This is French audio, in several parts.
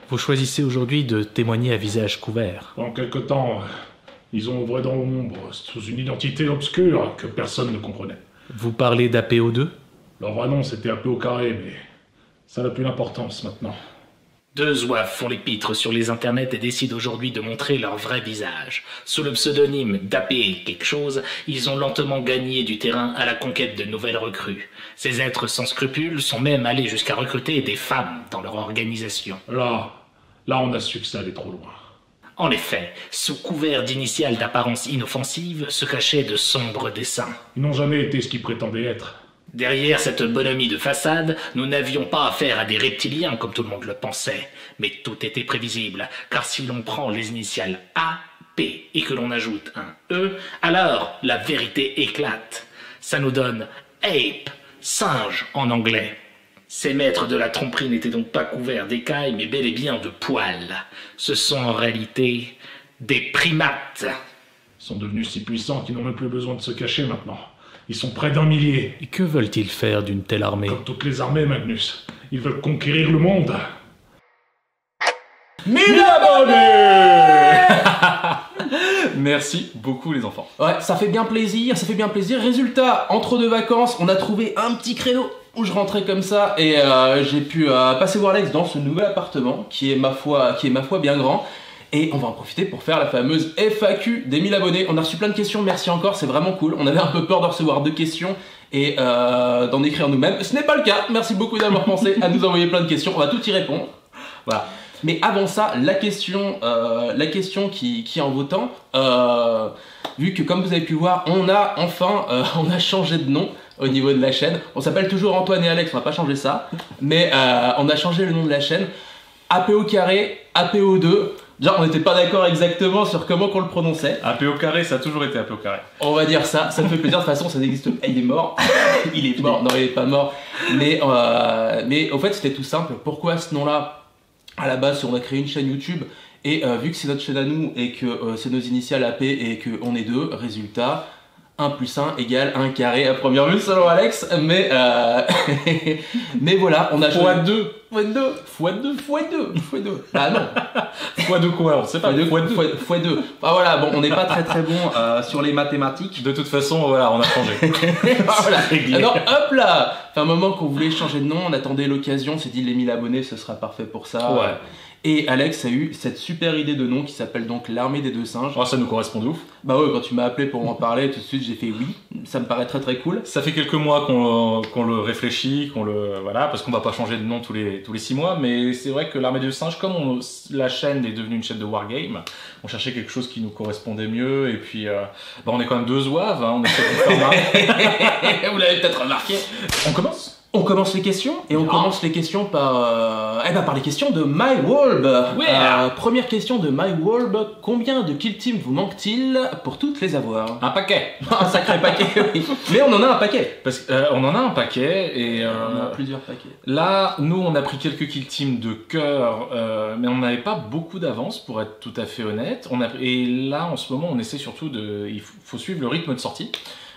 Vous choisissez aujourd'hui de témoigner à visage couvert. Pendant quelque temps, ils ont œuvré dans l'ombre, sous une identité obscure que personne ne comprenait. Vous parlez d'APO2? Leur vrai nom c'était APO carré, mais ça n'a plus d'importance maintenant. Deux zouaves font les pitres sur les internets et décident aujourd'hui de montrer leur vrai visage. Sous le pseudonyme d'AP quelque chose, ils ont lentement gagné du terrain à la conquête de nouvelles recrues. Ces êtres sans scrupules sont même allés jusqu'à recruter des femmes dans leur organisation. Là, on a su que ça allait trop loin. En effet, sous couvert d'initiales d'apparence inoffensive se cachaient de sombres desseins. Ils n'ont jamais été ce qu'ils prétendaient être. Derrière cette bonhomie de façade, nous n'avions pas affaire à des reptiliens comme tout le monde le pensait. Mais tout était prévisible, car si l'on prend les initiales A, P et que l'on ajoute un E, alors la vérité éclate. Ça nous donne ape, singe en anglais. Ces maîtres de la tromperie n'étaient donc pas couverts d'écailles, mais bel et bien de poils. Ce sont en réalité des primates. Ils sont devenus si puissants qu'ils n'ont même plus besoin de se cacher maintenant. Ils sont près d'1 millier. Et que veulent-ils faire d'une telle armée? Comme toutes les armées, Magnus. Ils veulent conquérir le monde. 1000 abonnés. Merci beaucoup les enfants. Ouais, ça fait bien plaisir, ça fait bien plaisir. Résultat, entre deux vacances, on a trouvé un petit créneau où je rentrais comme ça et j'ai pu passer voir Alex dans ce nouvel appartement qui est ma foi bien grand. Et on va en profiter pour faire la fameuse FAQ des 1000 abonnés. On a reçu plein de questions, merci encore, c'est vraiment cool. On avait un peu peur de recevoir 2 questions et d'en écrire nous-mêmes. Ce n'est pas le cas, merci beaucoup d'avoir pensé à nous envoyer plein de questions, on va tout y répondre. Voilà. Mais avant ça, la question qui est en votant, vu que comme vous avez pu voir, on a enfin on a changé de nom au niveau de la chaîne. On s'appelle toujours Antoine et Alex, on va pas changer ça, mais on a changé le nom de la chaîne. APO carré, APO2. Genre, on n'était pas d'accord exactement sur comment qu'on le prononçait. APO carré, ça a toujours été APO carré. On va dire ça, ça me fait plaisir. De toute façon, ça n'existe pas. Il est mort. Il est mort. Non, il est pas mort. Mais au fait, c'était tout simple. Pourquoi ce nom-là? À la base, on a créé une chaîne YouTube. Et vu que c'est notre chaîne à nous et que c'est nos initiales AP et qu'on est deux, résultat, 1 plus 1 égale 1 carré à première vue selon Alex. Mais voilà, on a Fois 2. Fois 2. Ah non. Fois 2 quoi? On sait pas. Fois 2. Ah voilà, bon, on n'est pas très bon sur les mathématiques. De toute façon, voilà, on a changé. Voilà. Alors hop là. Fait un moment qu'on voulait changer de nom, on attendait l'occasion, on s'est dit les 1000 abonnés, ce sera parfait pour ça. Ouais. Et Alex a eu cette super idée de nom qui s'appelle donc l'armée des deux singes. Oh, ça nous correspond de ouf. Bah ouais, quand tu m'as appelé pour en parler, tout de suite j'ai fait oui. Ça me paraît très très cool. Ça fait quelques mois qu'on le réfléchit, voilà, parce qu'on va pas changer de nom tous les 6 mois, mais c'est vrai que l'armée des singes, comme la chaîne est devenue une chaîne de wargame, on cherchait quelque chose qui nous correspondait mieux, et puis bah on est quand même deux zouaves, hein, on essaie de faire marrer. Vous l'avez peut-être remarqué. On commence? On commence les questions et on commence les questions par les questions de MyWolb. Ouais. Première question de MyWolb, combien de kill team vous manque-t-il pour toutes les avoir? Un paquet. Un sacré paquet, oui. Mais on en a un paquet. Parce qu'on en a un paquet et on a plusieurs paquets. Là, nous on a pris quelques kill teams de cœur, mais on n'avait pas beaucoup d'avance pour être tout à fait honnête. Et là en ce moment on essaie surtout il faut suivre le rythme de sortie.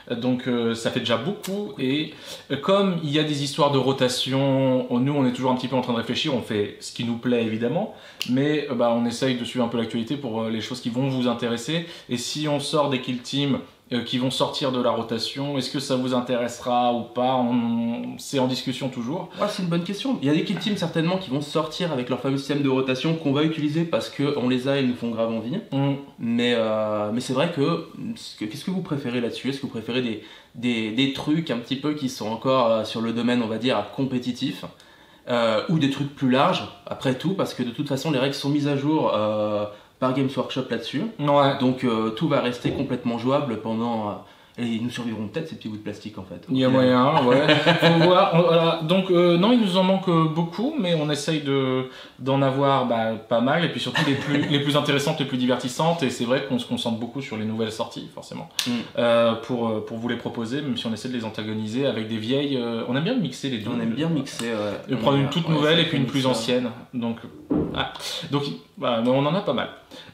Donc ça fait déjà beaucoup et comme il y a des histoires de rotation, nous on est toujours un petit peu en train de réfléchir, on fait ce qui nous plaît évidemment, mais on essaye de suivre un peu l'actualité pour les choses qui vont vous intéresser. Et si on sort des kill teams qui vont sortir de la rotation, est-ce que ça vous intéressera ou pas? C'est en discussion toujours. Ouais, c'est une bonne question. Il y a des kill teams certainement qui vont sortir avec leur fameux système de rotation qu'on va utiliser parce qu'on les a et ils nous font grave envie. Mais c'est vrai que qu'est-ce que vous préférez là-dessus? Est-ce que vous préférez des trucs un petit peu qui sont encore sur le domaine, on va dire, compétitif, ou des trucs plus larges, après tout, parce que de toute façon les règles sont mises à jour par Games Workshop là-dessus. Ouais. Donc tout va rester complètement jouable pendant... et nous survivrons peut-être ces petits bouts de plastique en fait. Il y a moyen, ouais. Faut voir. Voilà. Donc non, il nous en manque beaucoup, mais on essaye d'en avoir pas mal, et puis surtout les plus intéressantes, les plus divertissantes. Et c'est vrai qu'on se concentre beaucoup sur les nouvelles sorties, forcément, pour vous les proposer, même si on essaie de les antagoniser avec des vieilles. On aime bien mixer les deux. On aime bien mixer, ouais. De prendre une toute nouvelle et puis une plus ancienne. Donc voilà, on en a pas mal.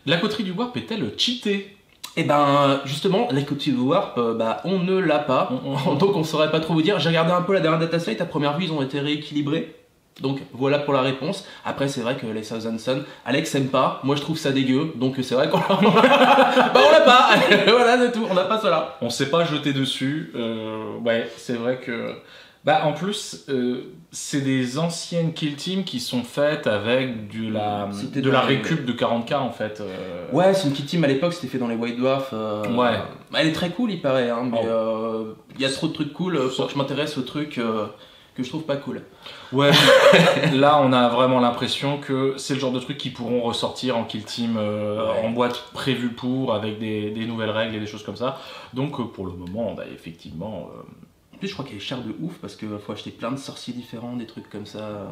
La coterie du Warp est-elle cheatée? Et ben justement, la coterie du Warp, on ne l'a pas, donc on saurait pas trop vous dire. J'ai regardé un peu la dernière dataslate, à première vue ils ont été rééquilibrés. Donc voilà pour la réponse. Après c'est vrai que les Thousand Sun, Alex aime pas, moi je trouve ça dégueu, donc c'est vrai qu'on bah, on l'a pas. Voilà c'est tout, on n'a pas cela. On s'est pas jeté dessus. Ouais, c'est vrai que. Bah en plus, c'est des anciennes Kill Team qui sont faites avec de la récup de 40K en fait. Ouais, c'est une Kill Team à l'époque, c'était fait dans les White Dwarf. Ouais. Elle est très cool, il paraît, hein, mais il y a trop de trucs cool pour que je m'intéresse aux trucs que je trouve pas cool. Ouais, là on a vraiment l'impression que c'est le genre de trucs qui pourront ressortir en Kill Team en boîte prévue pour, avec des nouvelles règles et des choses comme ça. Donc pour le moment, bah, effectivement. En plus, je crois qu'elle est chère de ouf parce qu'il faut acheter plein de sorciers différents, des trucs comme ça.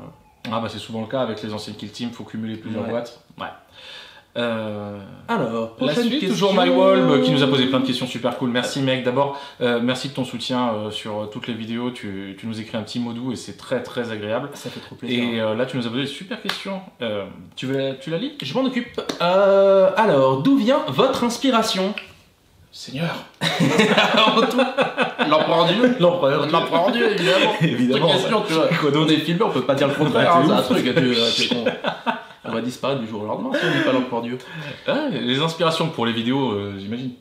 Ah bah c'est souvent le cas avec les anciennes Kill Team, faut cumuler plusieurs boîtes. Ouais. Alors, la suite, question... toujours MyWolb qui nous a posé plein de questions super cool. Merci mec, d'abord merci de ton soutien sur toutes les vidéos, tu nous écris un petit mot doux et c'est très très agréable. Ça fait trop plaisir. Et là tu nous as posé des super questions. Tu la lis? Je m'en occupe. Alors, d'où vient votre inspiration? Seigneur. L'empereur Dieu. L'empereur Dieu, évidemment. Évidemment. C'est question, tu vois. Quand on est filmé, on peut pas dire le contraire. C'est un truc, on va disparaître du jour au lendemain si on dit pas l'empereur Dieu. Ah, les inspirations pour les vidéos, j'imagine.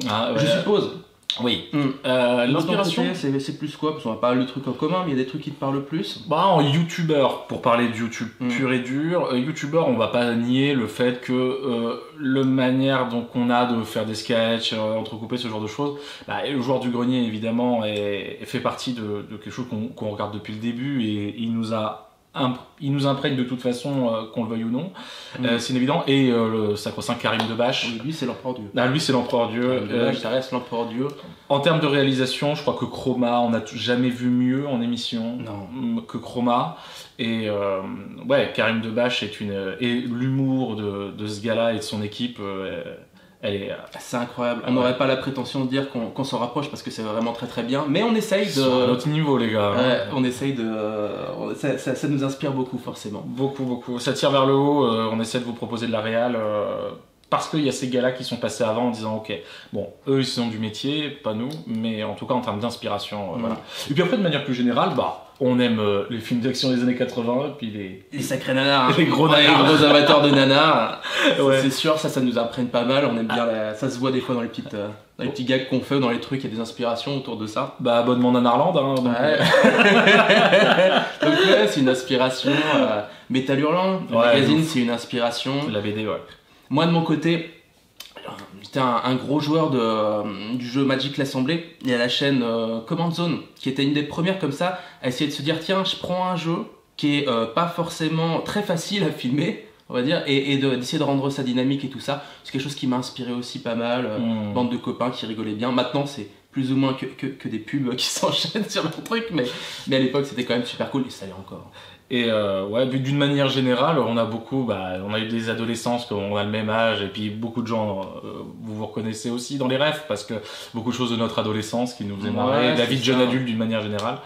Ah, je suppose. Oui. L'inspiration, c'est plus quoi? Parce qu'on va pas le truc en commun, mais il y a des trucs qui te parlent le plus. Bah, en youtubeur, pour parler de YouTube pur et dur, youtubeur, on va pas nier le fait que la manière dont on a de faire des sketchs, entrecoupés, ce genre de choses, bah, le joueur du grenier évidemment fait partie de quelque chose qu'on regarde depuis le début et il nous imprègne de toute façon, qu'on le veuille ou non, c'est évident. Et le sacro-saint Karim Debache. Oui, lui c'est l'empereur Dieu. Ah, lui c'est l'empereur Dieu. Ça reste l'empereur Dieu. En termes de réalisation, je crois que Chroma, on n'a jamais vu mieux en émission que Chroma. Et ouais, Karim Debache et l'humour de ce gars-là et de son équipe. C'est incroyable. On n'aurait pas la prétention de dire qu'on s'en rapproche parce que c'est vraiment très très bien, mais on essaye de. C'est à notre niveau, les gars. Ouais, on essaye de. Ça nous inspire beaucoup, forcément. Beaucoup. Ça tire vers le haut. On essaie de vous proposer de la réal. Parce qu'il y a ces gars-là qui sont passés avant en disant ok, bon, eux ils sont du métier, pas nous, mais en tout cas en termes d'inspiration, voilà. Et puis après de manière plus générale, bah, on aime les films d'action des années 80, puis les sacrés nanars, les gros nanars, les gros amateurs de nanars. Ouais. C'est sûr, ça nous imprègne pas mal. On aime bien, ça se voit des fois dans les petits gags qu'on fait, dans les trucs, il y a des inspirations autour de ça. Bah abonnement Nanarland, hein. Donc, ouais. Donc ouais, c'est une inspiration. Métal Hurlant, le magazine, c'est une inspiration. La BD, ouais. Moi de mon côté, j'étais un gros joueur du jeu Magic l'Assemblée. Il y a la chaîne Command Zone qui était une des premières comme ça à essayer de se dire tiens, je prends un jeu qui est pas forcément très facile à filmer, on va dire, et d'essayer de rendre ça dynamique et tout ça. C'est quelque chose qui m'a inspiré aussi pas mal. Bande de copains qui rigolaient bien. Maintenant c'est plus ou moins que des pubs qui s'enchaînent sur leur truc, mais à l'époque c'était quand même super cool et ça l'est encore. Et ouais, d'une manière générale, on a eu des adolescences, on a le même âge, et puis beaucoup de gens, vous reconnaissez aussi dans les refs, parce que beaucoup de choses de notre adolescence qui nous faisaient marrer, la vie de jeune adulte d'une manière générale.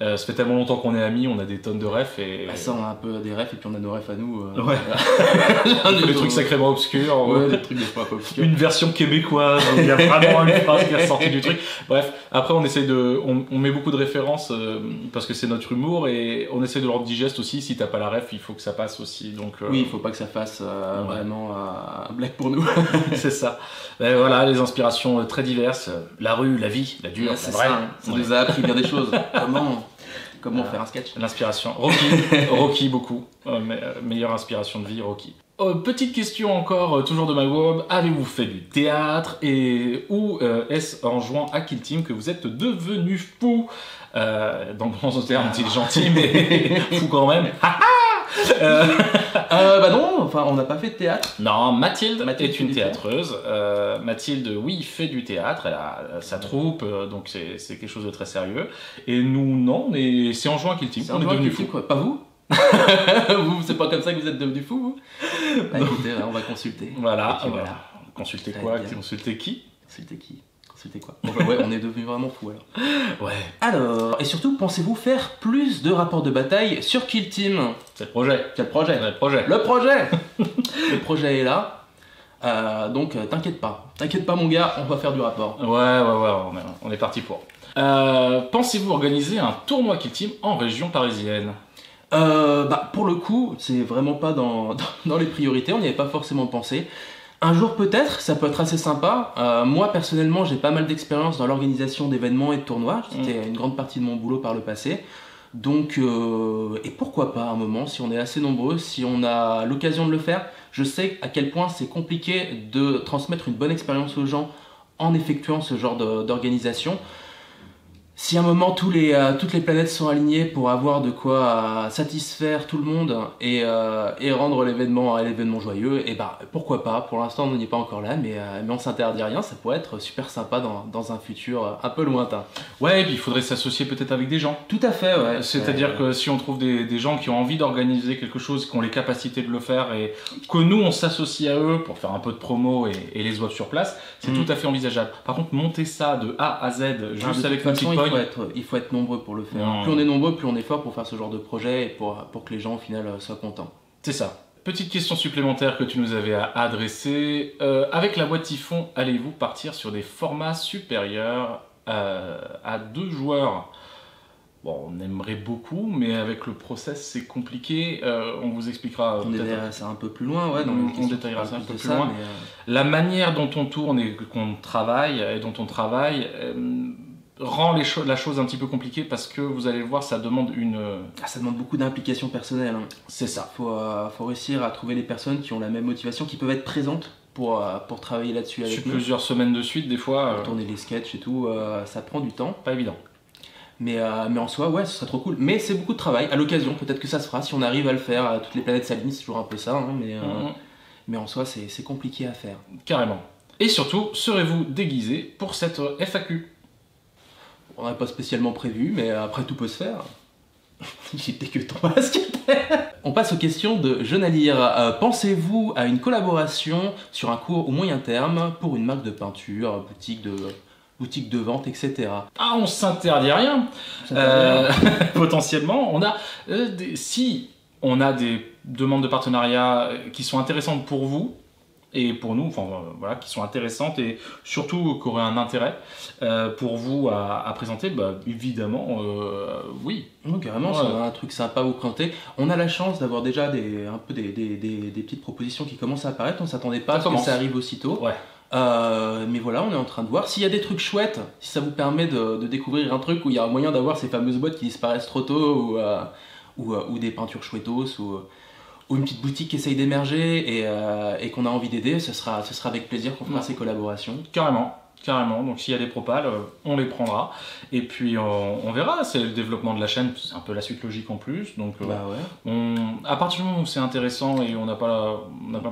Ça fait tellement longtemps qu'on est amis, on a des tonnes de refs et... Bah ça on a un peu des refs et puis on a nos refs à nous. Ouais. Les trucs sacrément obscurs. Ouais, les trucs des fois pas obscurs. Une version québécoise, où il y a vraiment une phrase qui est ressortie du truc. Bref, après on essaye on met beaucoup de références parce que c'est notre humour et on essaie de leur digeste aussi. Si t'as pas la ref, il faut que ça passe aussi. Donc, oui, il faut pas que ça fasse vraiment un blague pour nous. C'est ça. Et voilà, les inspirations très diverses. La rue, la vie, la dure, c'est vrai. Ça nous a appris bien des choses. Comment faire un sketch? L'inspiration. Rocky beaucoup. Meilleure inspiration de vie, Rocky. Petite question encore, toujours de MyWolb. Avez-vous fait du théâtre et où est-ce en jouant à Kill Team que vous êtes devenu fou? Dans le bon terme, c'est gentil, mais fou quand même. Bah non, enfin on n'a pas fait de théâtre. Non, Mathilde est une théâtreuse. Mathilde, oui, fait du théâtre, elle a sa troupe, donc c'est quelque chose de très sérieux. Et nous, non, mais c'est en jouant à Kill Team qu'on est devenu fou. Pas vous? Vous, c'est pas comme ça que vous êtes devenu fou, vous? Bah écoutez, on va consulter. Voilà. Consulter quoi? Consulter qui? Consulter qui? C'était quoi? Ouais, on est devenu vraiment fou alors. Ouais. Alors, et surtout, pensez-vous faire plus de rapports de bataille sur Kill Team? C'est le projet. C'est le projet. Le projet. Le projet. Le projet est là. Donc, t'inquiète pas mon gars, on va faire du rapport. Ouais, on est parti pour. Pensez-vous organiser un tournoi Kill Team en région parisienne? Pour le coup, c'est vraiment pas dans les priorités, on n'y avait pas forcément pensé. Un jour peut-être, ça peut être assez sympa. Moi personnellement, j'ai pas mal d'expérience dans l'organisation d'événements et de tournois. C'était une grande partie de mon boulot par le passé. Donc, et pourquoi pas à un moment, si on est assez nombreux, si on a l'occasion de le faire. Je sais à quel point c'est compliqué de transmettre une bonne expérience aux gens en effectuant ce genre d'organisation. Si à un moment toutes les planètes sont alignées pour avoir de quoi satisfaire tout le monde et rendre l'événement joyeux, et pourquoi pas. Pour l'instant on n'y est pas encore là, mais on s'interdit rien, ça pourrait être super sympa dans un futur un peu lointain. Ouais, et puis il faudrait s'associer peut-être avec des gens. Tout à fait, ouais. C'est-à-dire que si on trouve des gens qui ont envie d'organiser quelque chose, qui ont les capacités de le faire, et que nous on s'associe à eux pour faire un peu de promo et les web sur place, c'est tout à fait envisageable. Par contre, monter ça de A à Z, juste avec une petite pogne... Il faut être nombreux pour le faire. Plus on est nombreux, plus on est fort pour faire ce genre de projet et pour que les gens au final soient contents. C'est ça. Petite question supplémentaire que tu nous avais adressée. Avec la boîte Typhon, allez-vous partir sur des formats supérieurs à 2 joueurs? Bon, on aimerait beaucoup, mais avec le process, c'est compliqué. On vous expliquera. On détaillera ça un peu plus loin, ouais. On détaillera ça un peu plus loin. La manière dont on tourne et qu'on travaille, rend la chose un petit peu compliquée parce que vous allez le voir, ça demande ça demande beaucoup d'implication personnelle. Hein. C'est ça. Faut réussir à trouver les personnes qui ont la même motivation, qui peuvent être présentes pour travailler là-dessus avec nous. Plusieurs semaines de suite, des fois. Pour tourner les sketchs et tout, ça prend du temps. Pas évident. Mais en soi, ouais, ce serait trop cool. Mais c'est beaucoup de travail. À l'occasion, peut-être que ça se fera si on arrive à le faire. Toutes les planètes s'alignent, c'est toujours un peu ça. Hein, mais en soi, c'est compliqué à faire. Carrément. Et surtout, serez-vous déguisé pour cette FAQ? On n'a pas spécialement prévu, mais après tout peut se faire. J'étais que ton masque. On passe aux questions de Jonalire. Pensez-vous à une collaboration sur un court ou moyen terme pour une marque de peinture, boutique de vente, etc. Ah, on s'interdit rien. Potentiellement, on a si on a des demandes de partenariat qui sont intéressantes pour vous, et pour nous, voilà, qui sont intéressantes et surtout qui auraient un intérêt pour vous à présenter, évidemment, oui. Donc, carrément, si on a un truc sympa à vous présenter. On a la chance d'avoir déjà des petites propositions qui commencent à apparaître. On ne s'attendait pas à ce que ça arrive aussitôt. Ouais. Mais voilà, on est en train de voir. S'il y a des trucs chouettes, si ça vous permet de découvrir un truc où il y a un moyen d'avoir ces fameuses boîtes qui disparaissent trop tôt ou des peintures chouettos ou une petite boutique qui essaye d'émerger et qu'on a envie d'aider, ce sera avec plaisir qu'on fera ces collaborations. Carrément. Donc s'il y a des propals, on les prendra. Et puis on verra, c'est le développement de la chaîne, c'est un peu la suite logique en plus. Donc à partir du moment où c'est intéressant et on n'a pas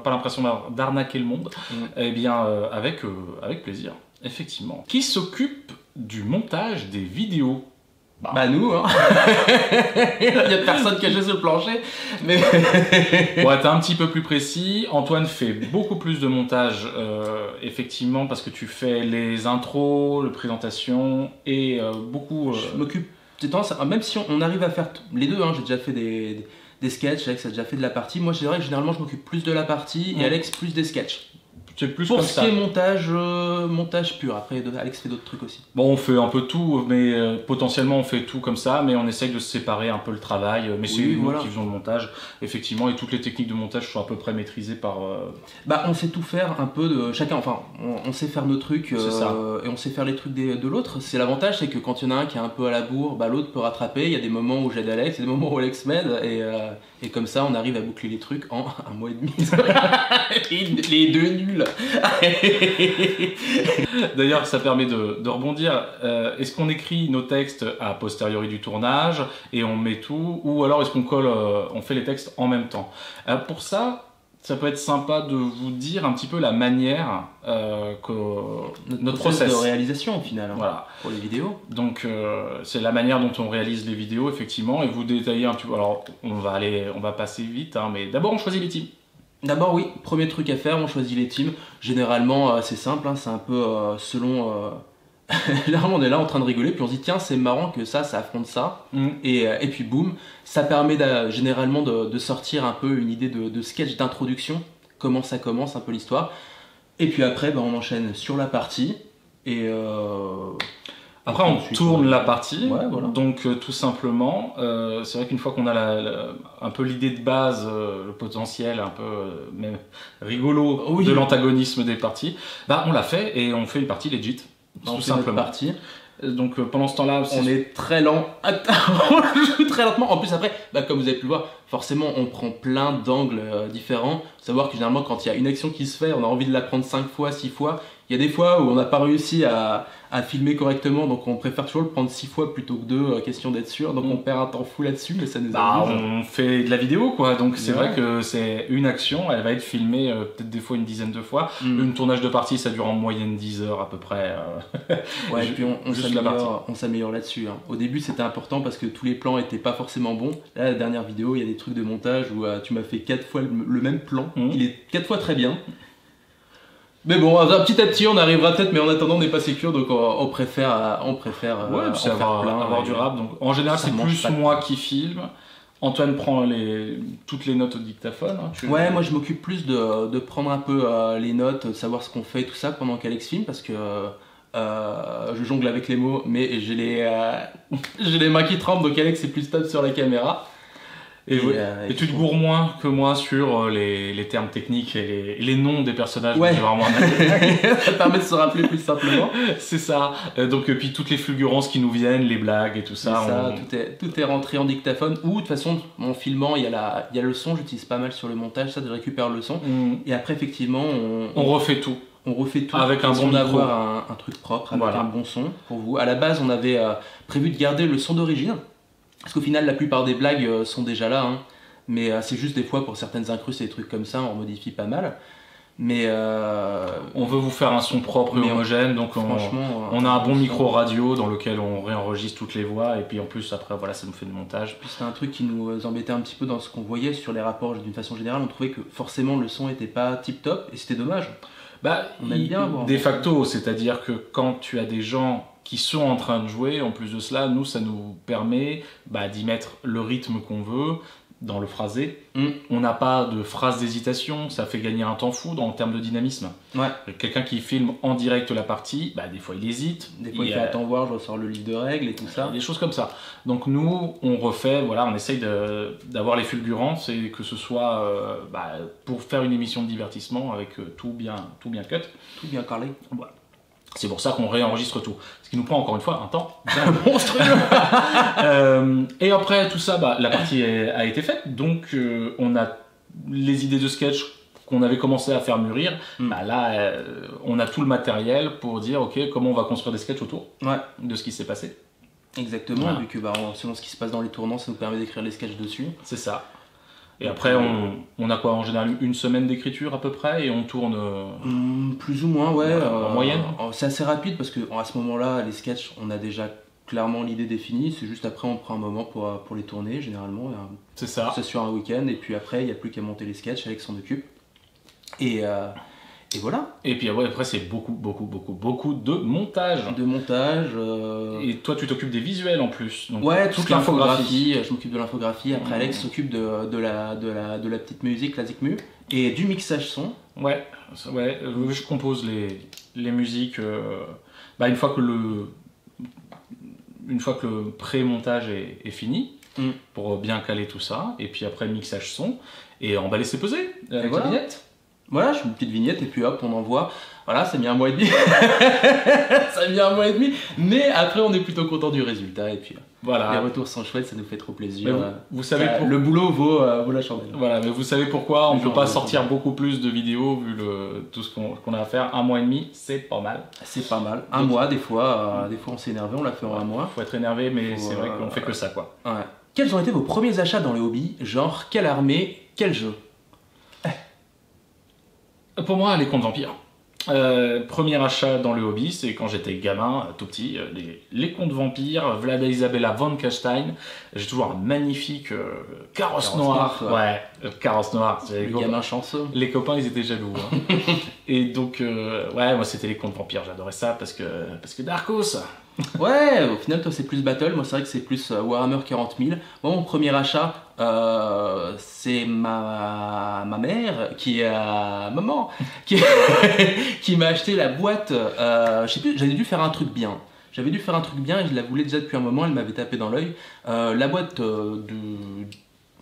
l'impression d'arnaquer le monde, eh bien avec plaisir, effectivement. Qui s'occupe du montage des vidéos? Nous, hein. Il y a personne cachée sur le plancher, mais... Pour être un petit peu plus précis, Antoine fait beaucoup plus de montage, effectivement, parce que tu fais les intros, les présentations, et beaucoup... Je m'occupe de temps, même si on arrive à faire les deux, hein, j'ai déjà fait des sketchs, Alex a déjà fait de la partie, moi je dirais que généralement je m'occupe plus de la partie, et Alex plus des sketchs. Plus pour comme ce ça. qui est montage pur, après Alex fait d'autres trucs aussi. Bon, on fait un peu tout, mais potentiellement on fait tout comme ça, mais on essaye de se séparer un peu le travail, mais c'est nous qui faisons le montage, effectivement, et toutes les techniques de montage sont à peu près maîtrisées par... on sait tout faire un peu de chacun, enfin, on sait faire nos trucs, et on sait faire les trucs de l'autre. C'est l'avantage, c'est que quand il y en a un qui est un peu à la bourre, l'autre peut rattraper, il y a des moments où j'aide Alex, il y a des moments où Alex m'aide, et comme ça on arrive à boucler les trucs en un mois et demi. Les deux nuls. D'ailleurs, ça permet de rebondir. Est-ce qu'on écrit nos textes a posteriori du tournage et on met tout, ou alors est-ce qu'on on fait les textes en même temps? Pour ça peut être sympa de vous dire un petit peu la manière que notre process de réalisation au final, voilà, pour les vidéos. Donc c'est la manière dont on réalise les vidéos, effectivement, et vous détailler un petit peu. Alors on va passer vite, hein, mais d'abord on choisit les teams. D'abord oui, premier truc à faire, on choisit les teams. Généralement c'est simple, hein, c'est un peu selon... Généralement on est là en train de rigoler, puis on se dit tiens c'est marrant que ça affronte ça, et puis boum, ça permet généralement de sortir un peu une idée de sketch d'introduction, comment ça commence un peu l'histoire, et puis après on enchaîne sur la partie, et... Après, on Ensuite, tourne la partie, Ouais, voilà. donc tout simplement, c'est vrai qu'une fois qu'on a un peu l'idée de base, le potentiel un peu même rigolo Oui. de l'antagonisme des parties, bah on l'a fait et on fait une partie legit, On tout fait notre simplement. partie. Donc pendant ce temps-là, On est très lent. On joue très lentement. En plus, après, bah, comme vous avez pu le voir, forcément, on prend plein d'angles différents. Faut savoir que généralement, quand il y a une action qui se fait, on a envie de la prendre 5 fois, 6 fois. Il y a des fois où on n'a pas réussi à filmer correctement, donc on préfère toujours le prendre 6 fois plutôt que 2, question d'être sûr. Donc on perd un temps fou là-dessus, mais ça nous bah, amuse. on fait de la vidéo quoi, donc c'est Ouais. vrai que c'est une action, elle va être filmée peut-être des fois une dizaine de fois. Mm. Une tournage de partie, ça dure en moyenne 10 heures à peu près. Ouais, et ju- puis on juste la s'améliore là-dessus. Hein. Au début, c'était important parce que tous les plans étaient pas forcément bons. Là, la dernière vidéo, il y a des trucs de montage où tu m'as fait 4 fois le même plan. Mhm. Il est 4 fois très bien. Mais bon, petit à petit, on arrivera peut-être, mais en attendant, on n'est pas sécure, donc on préfère Ouais, en puis faire avoir, plein. avoir et- du rap. Donc, en général, ça c'est mange plus pas de moi qui filme. Antoine prend toutes les notes au dictaphone. Hein, Ouais, moi je m'occupe plus de prendre un peu les notes, de savoir ce qu'on fait, tout ça pendant qu'Alex filme, parce que je jongle avec les mots, mais j'ai les mains qui tremblent, donc Alex est plus stable sur la caméra. Et, et tu te puis- gourres moins que moi sur les termes techniques et les noms des personnages. Ouais. Donc, j'ai vraiment un- Ça permet de se rappeler plus simplement. c'est ça. Donc, puis toutes les fulgurances qui nous viennent, les blagues et tout ça. Ça, on- tout est rentré en dictaphone, ou de toute façon, en filmant, il y a le son, j'utilise pas mal sur le montage, ça, je récupère le son. Et après, effectivement, on refait tout. on refait tout Avec un pour bon micro. avoir un truc propre, avec Voilà. un bon son pour vous. À la base, on avait prévu de garder le son d'origine, parce qu'au final, la plupart des blagues sont déjà là, hein. Mais c'est juste des fois pour certaines incrustes et des trucs comme ça, on modifie pas mal. Mais On veut vous faire un son propre et Mais homogène, donc franchement, on a un bon micro radio dans lequel on réenregistre toutes les voix et puis en plus après voilà ça nous fait le montage. Puis c'était un truc qui nous embêtait un petit peu dans ce qu'on voyait sur les rapports d'une façon générale. On trouvait que forcément le son était pas tip top et c'était dommage. Bah, On aime bien avoir un de bon facto, c'est-à-dire que quand tu as des gens qui sont en train de jouer, en plus de cela, nous ça nous permet d'y mettre le rythme qu'on veut dans le phrasé. On n'a pas de phrase d'hésitation, ça fait gagner un temps fou en termes de dynamisme. Ouais. Quelqu'un qui filme en direct la partie, des fois il hésite. Des fois il fait attends voir, je ressors le livre de règles et tout ça. Des choses comme ça. Donc nous, on refait, voilà, on essaye d'avoir les fulgurances et que ce soit pour faire une émission de divertissement avec tout bien cut. Tout bien carré. Voilà. C'est pour ça qu'on réenregistre tout. Ce qui nous prend encore une fois un temps Monstrueux. et après tout ça, la partie a été faite. Donc on a les idées de sketch qu'on avait commencé à faire mûrir. Là, on a tout le matériel pour dire ok, comment on va construire des sketchs autour Ouais. de ce qui s'est passé. Exactement, Voilà. vu que selon ce qui se passe dans les tournants, ça nous permet d'écrire les sketchs dessus. C'est ça. Et après, on a quoi en général une semaine d'écriture à peu près et on tourne. Plus ou moins, ouais. En moyenne. C'est assez rapide parce que à ce moment-là, les sketchs, on a déjà clairement l'idée définie. C'est juste après, on prend un moment pour les tourner, généralement. C'est ça. Ça sur un week-end. Et puis après, il n'y a plus qu'à monter les sketchs, Alex s'en occupe. Et voilà. Et puis après, c'est beaucoup de montage. De montage. Et toi, tu t'occupes des visuels en plus. Donc, Ouais, toute l'infographie. l'infographie. Je m'occupe de l'infographie. Après, Alex s'occupe de la petite musique, la Zikmu. Et du mixage son. Ouais, je compose les musiques. Une fois que le pré-montage est fini, pour bien caler tout ça, et puis après mixage son, et emballer c'est pesé avec voilà. la vignette. Voilà, je fais une petite vignette et puis hop, on envoie. Voilà, ça a mis 1 mois et demi. Ça a mis 1 mois et demi. Mais après, on est plutôt content du résultat. Et puis, les Voilà. retours sont chouettes, ça nous fait trop plaisir. Mais vous savez Le boulot vaut la chandelle. Voilà, mais vous savez pourquoi on ne peut Genre, pas sortir beaucoup plus de vidéos vu tout ce qu'on a à faire. 1 mois et demi, c'est pas mal. C'est pas mal. 1 mois, des fois on s'est énervé, on l'a fait en 1 mois. Faut être énervé, mais Faut, c'est vrai qu'on fait que ça quoi. Ouais. Quels ont été vos premiers achats dans les hobbies? Genre, quelle armée, quel jeu? Pour moi, les contes vampires. Premier achat dans le hobby, c'est quand j'étais gamin, tout petit, les contes vampires, Vlada Isabella von Kashstein. J'ai toujours un magnifique carrosse noir. Ouais, carrosse noir. Le gamin chanceux. Les copains, ils étaient jaloux. Hein. Et donc, moi, c'était les contes vampires. J'adorais ça parce que Darkos. Ouais, au final, toi, c'est plus Battle. Moi, c'est vrai que c'est plus Warhammer 40 000. Moi, mon premier achat, c'est ma mère maman qui m'a acheté la boîte. Je sais plus, j'avais dû faire un truc bien. J'avais dû faire un truc bien et je la voulais déjà depuis un moment, elle m'avait tapé dans l'œil. La boîte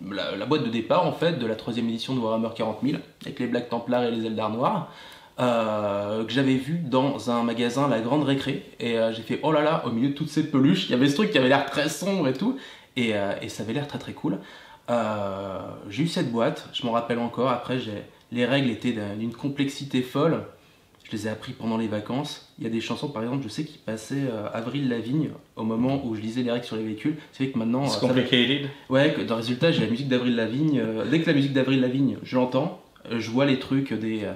la boîte de départ en fait de la 3e édition de Warhammer 40 000 avec les Black Templars et les Eldar Noirs que j'avais vu dans un magasin La Grande Récré et j'ai fait oh là là, au milieu de toutes ces peluches il y avait ce truc qui avait l'air très sombre et tout et ça avait l'air très très cool. J'ai eu cette boîte, je m'en rappelle encore. Après les règles étaient d'une complexité folle. Je les ai appris pendant les vacances. Il y a des chansons, par exemple, je sais qu'ils passaient Avril Lavigne au moment où je lisais les règles sur les véhicules. C'est vrai que maintenant... C'est complicated. Ouais, que dans le résultat, j'ai la musique d'Avril Lavigne. Dès que la musique d'Avril Lavigne, je l'entends, je vois les trucs des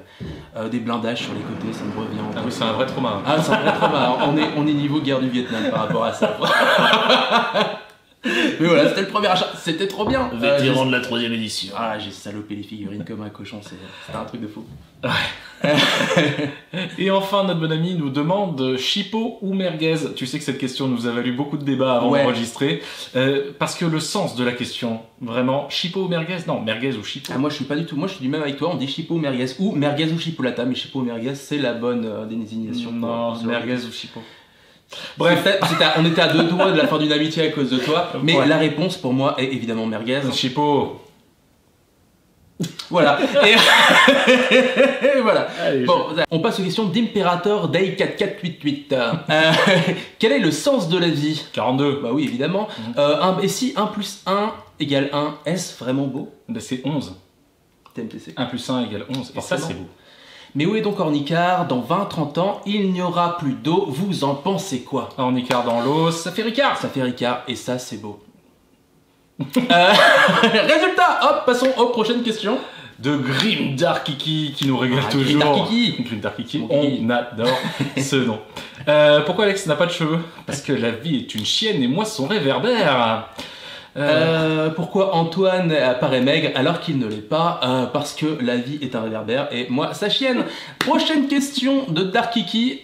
blindages sur les côtés, ça me revient. Ah oui, c'est un vrai trauma. Ah, c'est un vrai trauma. On est niveau guerre du Vietnam par rapport à ça. Mais voilà, c'était le premier achat. C'était trop bien. Vétéran de la 3e édition. Ah, j'ai salopé les figurines comme un cochon. C'était un truc de fou. Et enfin, notre bon ami nous demande chipot ou merguez. Tu sais que cette question nous a valu beaucoup de débats avant d'enregistrer. Parce que le sens de la question, vraiment, chipot ou merguez? Non, merguez ou chipot. Ah, moi je suis pas du tout. Moi je suis du même avec toi. On dit chipot ou merguez. Ou merguez ou chipolata. Mais chipot ou merguez, c'est la bonne désignation. Non, merguez ou chipot. Bref, on était à 2 doigts de la fin d'une amitié à cause de toi. Mais la réponse pour moi est évidemment merguez. Chipot. Voilà. Et voilà. Allez, bon, on passe aux questions d'Imperator Day 4488. Quel est le sens de la vie? 42. Bah oui, évidemment. Et si 1 plus 1 égale 1, est-ce vraiment beau? Bah, c'est 11. TMTC. 1 plus 1 égale 11. Et ça, c'est beau. Mais où est donc Ornicar? Dans 20-30 ans, il n'y aura plus d'eau. Vous en pensez quoi? Ornicar dans l'eau, ça fait Ricard. Ça fait Ricard, et ça, c'est beau. Résultat, hop, passons aux prochaines questions. De Grim Darkiki qui nous régale toujours. Grim Darkiki, on adore ce nom. Pourquoi Alex n'a pas de cheveux? Parce que la vie est une chienne et moi son réverbère. Pourquoi Antoine apparaît maigre alors qu'il ne l'est pas? Parce que la vie est un réverbère et moi sa chienne. Prochaine question de Darkiki.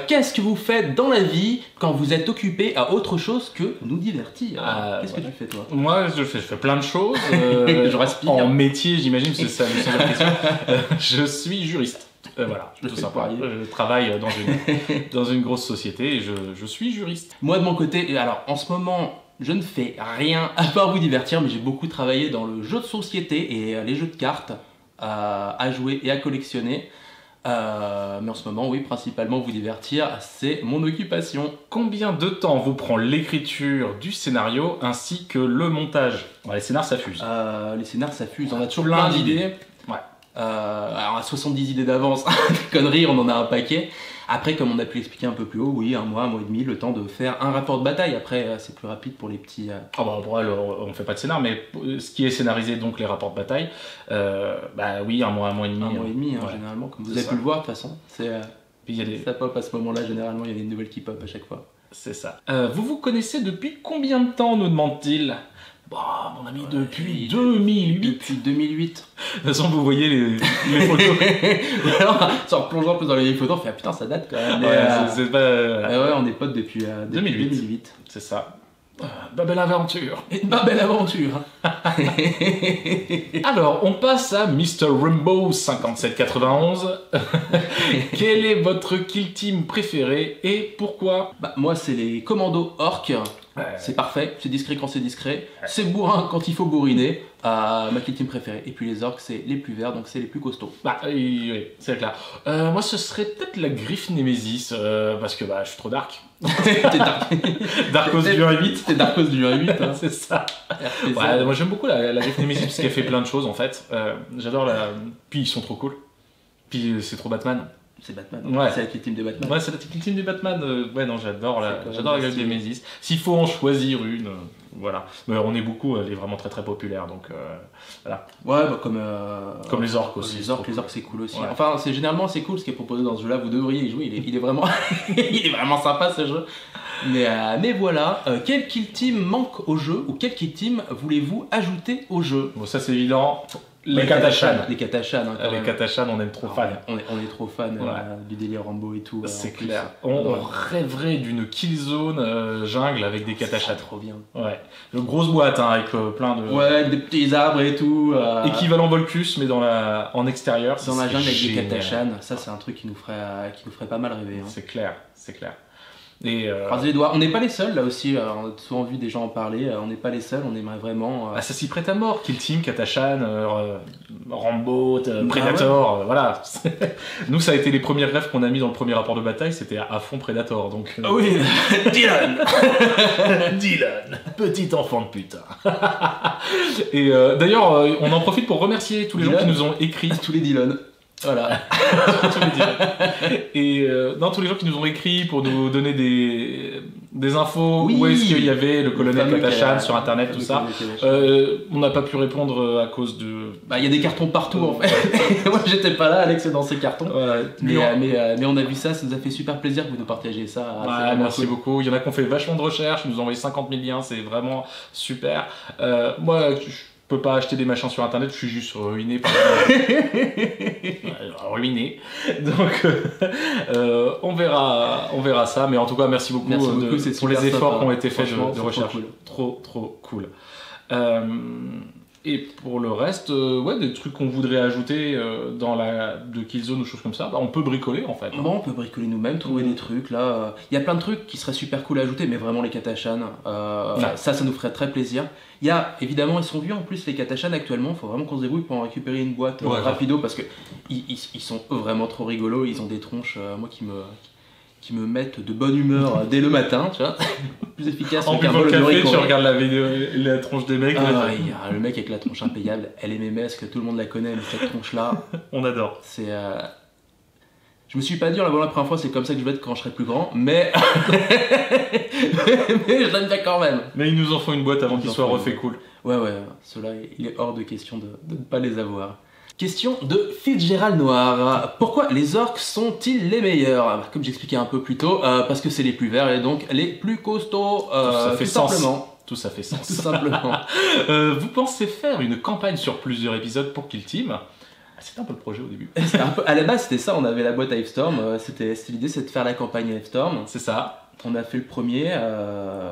Qu'est-ce que vous faites dans la vie quand vous êtes occupé à autre chose que nous divertir? Qu'est-ce que tu fais toi? Moi je fais plein de choses. Je respire. En métier j'imagine, c'est ça le sens de la question. Je suis juriste. Voilà, tout simplement. Je travaille dans une grosse société et je suis juriste. Moi de mon côté, alors en ce moment... Je ne fais rien à part vous divertir, mais j'ai beaucoup travaillé dans le jeu de société et les jeux de cartes à jouer et à collectionner. Mais en ce moment, oui, principalement vous divertir, c'est mon occupation. Combien de temps vous prend l'écriture du scénario ainsi que le montage? Les scénars, ça fuse. Les scénars, ça fuse. On a toujours plein d'idées. Ouais. Alors à 70 idées d'avance, des conneries, on en a un paquet. Après, comme on a pu l'expliquer un peu plus haut, oui, un mois et demi, le temps de faire un rapport de bataille. Après, c'est plus rapide pour les petits... Ah bah pour elle, on fait pas de scénar, mais ce qui est scénarisé, donc les rapports de bataille, bah oui, un mois et demi. Un mois et demi, hein, généralement, comme vous avez pu le voir de toute façon. Ça pop à ce moment-là, généralement, il y avait une nouvelle qui pop à chaque fois. C'est ça. Vous connaissez depuis combien de temps, nous demande-t-il? Bah, mon ami, depuis 2008. Depuis 2008. De toute façon, vous voyez les photos. Alors, en plongeant un peu dans les photos, on fait ah putain, ça date quand même. C'est pas... ouais, on est potes depuis 2008. C'est ça. Belle aventure. Belle aventure. Alors, on passe à Mr. Rumbo 5791. Quel est votre kill team préféré et pourquoi? Bah, moi, c'est les commandos orques. C'est parfait, c'est discret quand c'est discret, c'est bourrin quand il faut bourriner. Ma kill team préférée. Et puis les orques, c'est les plus verts, donc c'est les plus costauds. Bah oui, c'est clair. Moi, ce serait peut-être la griffe Nemesis, parce que bah, je suis trop dark. T'es dark. Darkos du 1-8. T'es Darkos du 1-8, hein. C'est ça. Ouais, moi j'aime beaucoup la griffe Nemesis parce qu'elle fait plein de choses en fait. J'adore la... Puis ils sont trop cool. Puis c'est trop Batman. C'est Batman. Ouais. C'est la kill team de Batman. Ouais, c'est la kill team de Batman. Ouais, non, j'adore la griffe Nemesis. S'il faut en choisir une, voilà. Mais on est beaucoup, elle est vraiment très très populaire, donc voilà. Ouais, bah, comme les orques aussi. Les orques c'est cool aussi. Ouais. Enfin, c'est généralement c'est cool ce qui est proposé dans ce jeu-là. Vous devriez y jouer. Il est vraiment, il est vraiment sympa ce jeu. Mais voilà, quel kill team manque au jeu ou quel kill team voulez-vous ajouter au jeu? Bon, ça c'est évident. Les Katachan. Les Katachan, hein, les Katachan, on aime trop fan. On est trop fan du délire Rambo et tout. C'est clair. On rêverait d'une killzone jungle avec des Katachan. Trop bien. Ouais. Une grosse boîte hein, avec plein de. Ouais, avec des petits arbres et tout. Équivalent Volcus, mais en extérieur. Dans la jungle avec des Katachan. Ça, c'est un truc qui nous ferait pas mal rêver. Hein. C'est clair, c'est clair. Et Croisez les doigts. On n'est pas les seuls là aussi, on a souvent vu des gens en parler, on n'est pas les seuls, on aimerait vraiment... ça s'y prête à mort. Kill Team, Katashan, Rambo, Predator, voilà. Nous, ça a été les premiers rêves qu'on a mis dans le premier rapport de bataille, c'était à fond Predator. Donc, Ah oui. Dylan Dylan, petit enfant de putain. Et d'ailleurs, on en profite pour remercier tous les gens Dylan. qui nous ont écrit. Tous les Dylan. Voilà. Tous les Dylan. Et tous les gens qui nous ont écrit pour nous donner des infos, Oui. où est-ce qu'il y avait le colonel fameux Katashan qui a- sur internet, tout le ça. colonel Katashan. On n'a pas pu répondre à cause de... Bah, il y a des cartons partout en fait. Moi j'étais pas là, Alex est dans ses cartons. Voilà. Mais on a vu ça, ça nous a fait super plaisir que vous nous partagiez ça. Ouais, C'est vraiment merci cool. beaucoup. Il y en a qui ont fait vachement de recherches, ils nous ont envoyé 50 000 liens, c'est vraiment super. Moi, je peux pas acheter des machins sur internet, je suis juste ruiné par ruiné. Donc, on verra ça. Mais en tout cas, merci beaucoup, Merci beaucoup, c'est pour les super efforts sympa. qui ont été faits Franchement, de c'est trop recherche. cool. Trop cool. Et pour le reste, des trucs qu'on voudrait ajouter de Killzone ou choses comme ça, on peut bricoler en fait. Bon, on peut bricoler nous-mêmes, trouver des trucs là. Il y a plein de trucs qui seraient super cool à ajouter, mais vraiment les Katashan, ça nous ferait très plaisir. Il y a évidemment, ils sont vieux en plus les Katashan actuellement, il faut vraiment qu'on se débrouille pour en récupérer une boîte rapido parce que ils sont vraiment trop rigolos, ils ont des tronches, moi qui me mettent de bonne humeur dès le matin, tu vois. Plus efficace En qu'un buvant bol le de café, tu ricoré. regardes la vidéo, la tronche des mecs. Le mec avec la tronche impayable, elle est mémesque, tout le monde la connaît, mais cette tronche là, On adore. c'est. Je me suis pas dit en la voyant la première fois, c'est comme ça que je vais être quand je serai plus grand, mais. mais je l'aime bien quand même. Mais ils nous en font une boîte avant Ils qu'ils en soient font une refait boîte. cool. Ouais, ceux-là, il est hors de question de ne pas les avoir. Question de Fitzgerald Noir. Pourquoi les orques sont-ils les meilleurs? Comme j'expliquais un peu plus tôt, parce que c'est les plus verts et donc les plus costauds. Ça fait tout sens. simplement. Tout ça fait Tout sens. simplement. Vous pensez faire une campagne sur plusieurs épisodes pour Kill Team? C'était un peu le projet au début. C'était un peu- à la base, c'était ça, on avait la boîte Hivestorm, c'était l'idée, c'est de faire la campagne Hivestorm. C'est ça. On a fait le premier,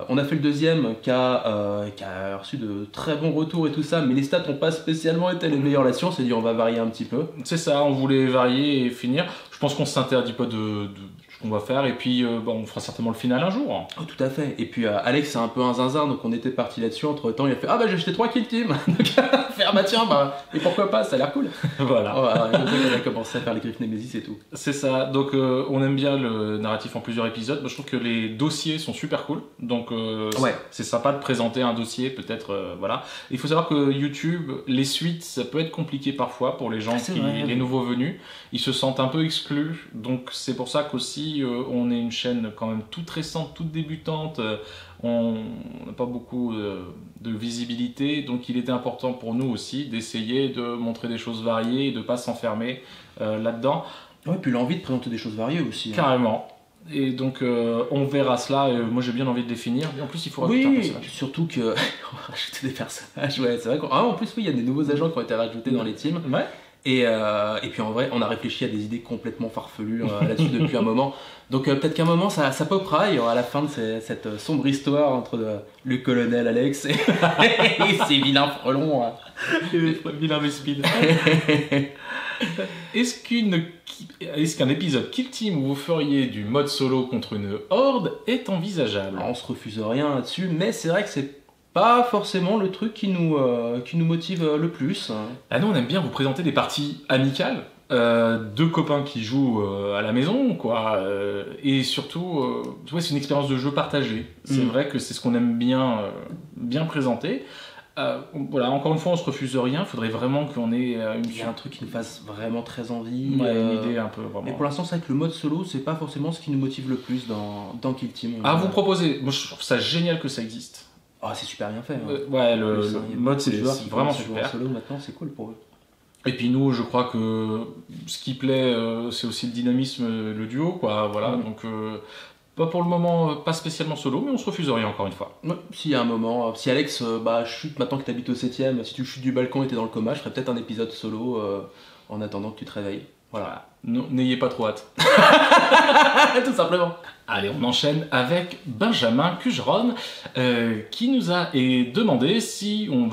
on a fait le deuxième qui a reçu de très bons retours et tout ça, mais les stats n'ont pas spécialement été les meilleures là-dessus, on s'est dit on va varier un petit peu. C'est ça, on voulait varier et finir. Je pense qu'on s'interdit pas de ce qu'on va faire et puis on fera certainement le final un jour. Oh, tout à fait, et puis Alex c'est un peu un zinzin, donc on était parti là-dessus, entre temps il a fait ah bah j'ai acheté 3 Kill Team, donc faire bah tiens, et pourquoi pas, ça a l'air cool. Voilà. Voilà, et comme ça qu'on a commencé à faire les Griff Nemesis et tout. C'est ça, donc on aime bien le narratif en plusieurs épisodes. Moi, je trouve que les dossiers sont super cool, donc Ouais. c'est sympa de présenter un dossier, peut-être, voilà. Il faut savoir que YouTube, les suites, ça peut être compliqué parfois pour les gens, C'est vrai. les nouveaux venus. Ils se sentent un peu exclus, donc c'est pour ça qu'aussi on est une chaîne quand même toute récente, toute débutante. On n'a pas beaucoup de visibilité, donc il était important pour nous aussi d'essayer de montrer des choses variées et de ne pas s'enfermer là-dedans. Ouais, puis l'envie de présenter des choses variées aussi. Hein. Carrément. Et donc on verra cela, moi j'ai bien envie de les finir. Et en plus il faut rajouter un Oui, personnage. surtout que on va rajouter des personnages, ouais, c'est vrai en plus oui, il y a des nouveaux agents qui ont été rajoutés dans les teams. Ouais. Et puis en vrai, on a réfléchi à des idées complètement farfelues là-dessus depuis un moment. Donc peut-être qu'à un moment ça popera, il y aura à la fin de cette sombre histoire entre le colonel Alex et ses vilains frelons. Vilain Vespine. Est-ce qu'un épisode Kill Team où vous feriez du mode solo contre une horde est envisageable? Alors, on se refuse rien là-dessus, mais c'est vrai que c'est pas forcément le truc qui nous motive le plus. Ah non, on aime bien vous présenter des parties amicales, deux copains qui jouent à la maison, quoi, et surtout, c'est une expérience de jeu partagée. C'est vrai que c'est ce qu'on aime bien présenter. Voilà, encore une fois, on se refuse rien. Il faudrait vraiment qu'on ait Il y a un truc qui nous fasse vraiment très envie. une idée un peu vraiment. Mais pour l'instant, c'est vrai que le mode solo, c'est pas forcément ce qui nous motive le plus dans Kill Team. À vous proposer. Moi, je trouve ça génial que ça existe. Ah, c'est super bien fait. Hein. Ouais, le Il y a mode, beaucoup de c'est joueurs qui vraiment commencent à jouer en super. solo maintenant, c'est cool pour eux. Et puis nous, je crois que ce qui plaît, c'est aussi le dynamisme, le duo, quoi. Voilà. Donc, pas pour le moment, pas spécialement solo, mais on se refuse rien encore une fois. Ouais, s'il y a un moment, si Alex chute maintenant que t'habites au 7ème, si tu chutes du balcon et t'es dans le coma, je ferai peut-être un épisode solo en attendant que tu te réveilles. Voilà. N'ayez pas trop hâte. Tout simplement. Allez, on enchaîne avec Benjamin Cugeron, qui nous a demandé si on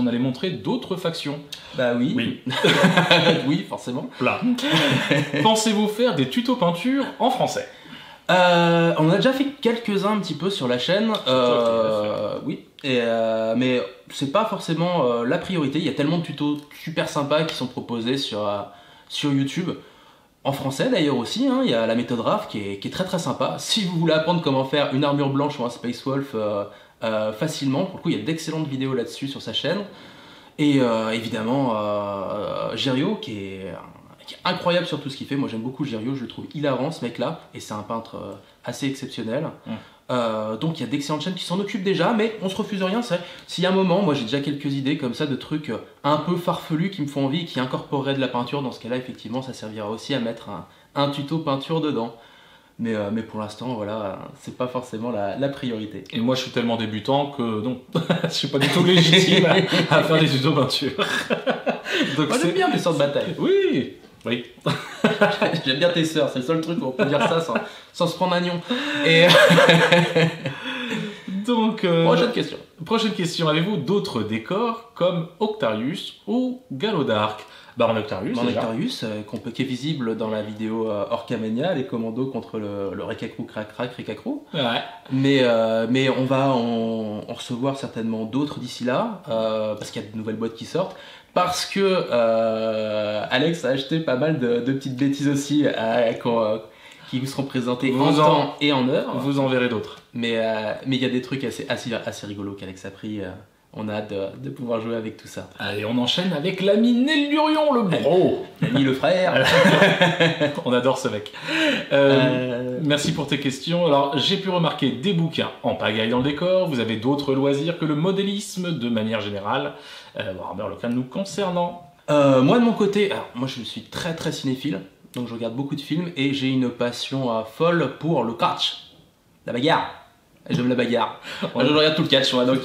allait montrer d'autres factions. Bah oui. Oui. Oui, forcément. Là. Pensez-vous faire des tutos peinture en français? On a déjà fait quelques-uns un petit peu sur la chaîne, oui, mais c'est pas forcément la priorité. Il y a tellement de tutos super sympas qui sont proposés sur YouTube. En français d'ailleurs aussi, hein, il y a la méthode RAF qui est très très sympa. Si vous voulez apprendre comment faire une armure blanche ou un Space Wolf facilement, pour le coup il y a d'excellentes vidéos là-dessus sur sa chaîne. Et évidemment Gerio qui est incroyable sur tout ce qu'il fait. Moi j'aime beaucoup Gerio, je le trouve hilarant ce mec là, et c'est un peintre assez exceptionnel. Donc il y a d'excellentes chaînes qui s'en occupent déjà, mais on se refuse rien. S'il y a un moment, moi j'ai déjà quelques idées comme ça de trucs un peu farfelus qui me font envie et qui incorporeraient de la peinture. Dans ce cas là effectivement ça servira aussi à mettre un tuto peinture dedans. Mais pour l'instant voilà, c'est pas forcément la priorité. Et moi je suis tellement débutant que non, je suis pas du tout légitime à faire des tutos peinture. Donc moi j'aime bien les sorts de bataille. Oui. Oui. J'aime bien tes sœurs, c'est le seul truc où on peut dire ça sans se prendre un nion. Et donc, prochaine question. Avez-vous d'autres décors comme Octarius ou Galodark? Bah en Octarius, Octarius qui est visible dans la vidéo Orcamania, les commandos contre le Rekakrou Crac Rekakrou. Ouais. Mais on va en recevoir certainement d'autres d'ici là, parce qu'il y a de nouvelles boîtes qui sortent. Parce que Alex a acheté pas mal de petites bêtises aussi qui vous seront présentées en temps et en heure. Vous en verrez d'autres. Mais il y a des trucs assez rigolos qu'Alex a pris. On a hâte de pouvoir jouer avec tout ça. Allez, on enchaîne avec l'ami Neldurion, le bro. L'ami le frère. On adore ce mec. Merci pour tes questions. Alors, j'ai pu remarquer des bouquins en pagaille dans le décor. Vous avez d'autres loisirs que le modélisme de manière générale. Warhammer Local nous concernant. Moi de mon côté, moi je suis très très cinéphile. Donc je regarde beaucoup de films et j'ai une passion folle pour le catch. La bagarre. J'aime la bagarre. Moi, je regarde tout le catch, moi, donc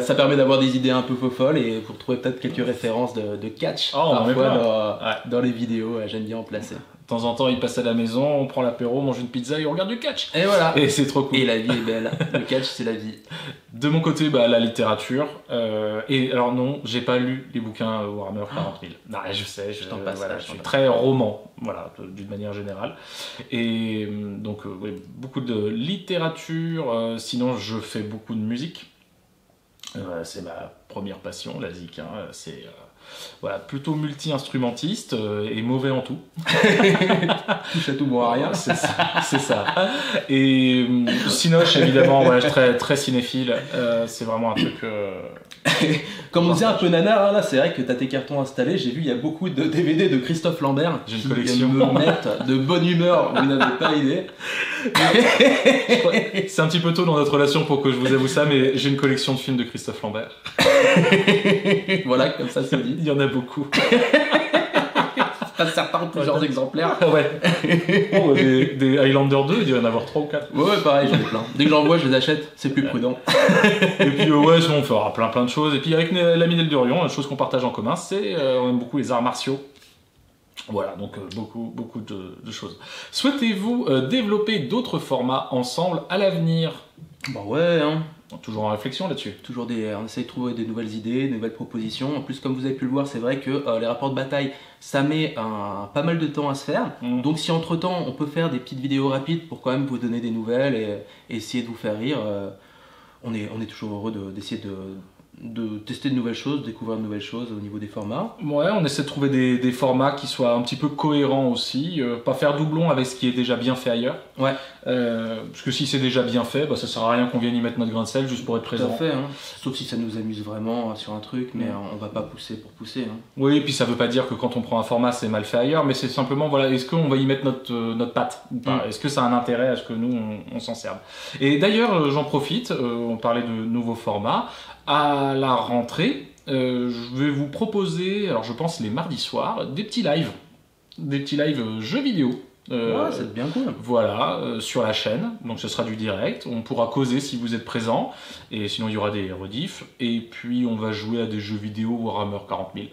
ça permet d'avoir des idées un peu folles et pour trouver peut-être quelques références de catch parfois dans les vidéos. J'aime bien en placer. De temps en temps, il passe à la maison, on prend l'apéro, on mange une pizza et on regarde du catch. Et voilà. Et c'est trop cool. Et la vie est belle. Le catch, c'est la vie. De mon côté, la littérature. Et alors non, j'ai pas lu les bouquins Warhammer 40 000. Non, je sais, je suis très roman, voilà, d'une manière générale. Et donc, oui, beaucoup de littérature. Sinon, je fais beaucoup de musique. C'est ma première passion, la zik. C'est voilà, plutôt multi-instrumentiste et mauvais en tout. Touche à tout, bon à rien. C'est ça. Et Cinoche, évidemment, ouais, très, très cinéphile. C'est vraiment un truc... Comme on disait un peu nanar, là, c'est vrai que t'as tes cartons installés. J'ai vu, il y a beaucoup de DVD de Christophe Lambert. J'ai une collection. Qui me mettent de bonne humeur, vous n'avez pas idée. C'est un petit peu tôt dans notre relation pour que je vous avoue ça, mais j'ai une collection de films de Christophe Lambert. Voilà, comme ça c'est dit. Il y en a beaucoup. Pas certains ou plusieurs exemplaires. Ouais. Oh, des Highlander 2, il doit y en avoir 3 ou 4. Ouais, pareil, j'en ai plein. Dès que j'en vois, je les achète, c'est plus prudent. Et puis, ouais, on fera plein de choses. Et puis, avec l'ami Neldurion, une chose qu'on partage en commun, c'est on aime beaucoup les arts martiaux. Voilà, donc beaucoup de choses. Souhaitez-vous développer d'autres formats ensemble à l'avenir? Bah ouais, hein. Toujours en réflexion là-dessus. On essaie de trouver des nouvelles idées, des nouvelles propositions. En plus, comme vous avez pu le voir, c'est vrai que les rapports de bataille, ça met pas mal de temps à se faire. Donc si entre-temps, on peut faire des petites vidéos rapides pour quand même vous donner des nouvelles et essayer de vous faire rire, on est toujours heureux d'essayer de tester de nouvelles choses, de découvrir de nouvelles choses au niveau des formats. Ouais, on essaie de trouver des formats qui soient un petit peu cohérents aussi, pas faire doublon avec ce qui est déjà bien fait ailleurs. Ouais. Parce que si c'est déjà bien fait, ça sert à rien qu'on vienne y mettre notre grain de sel juste pour être présent. Tout à fait, hein. Sauf si ça nous amuse vraiment sur un truc, mais on va pas pousser pour pousser. Hein. Oui, et puis ça veut pas dire que quand on prend un format c'est mal fait ailleurs, mais c'est simplement, voilà, est-ce qu'on va y mettre notre patte ou pas? Est-ce que ça a un intérêt à ce que nous on s'en serve? Et d'ailleurs, j'en profite, on parlait de nouveaux formats. À la rentrée, je vais vous proposer, alors je pense les mardis soirs, des petits lives jeux vidéo. C'est bien cool. Voilà, sur la chaîne, donc ce sera du direct, on pourra causer si vous êtes présents, et sinon il y aura des rediffs, et puis on va jouer à des jeux vidéo Warhammer 40 000.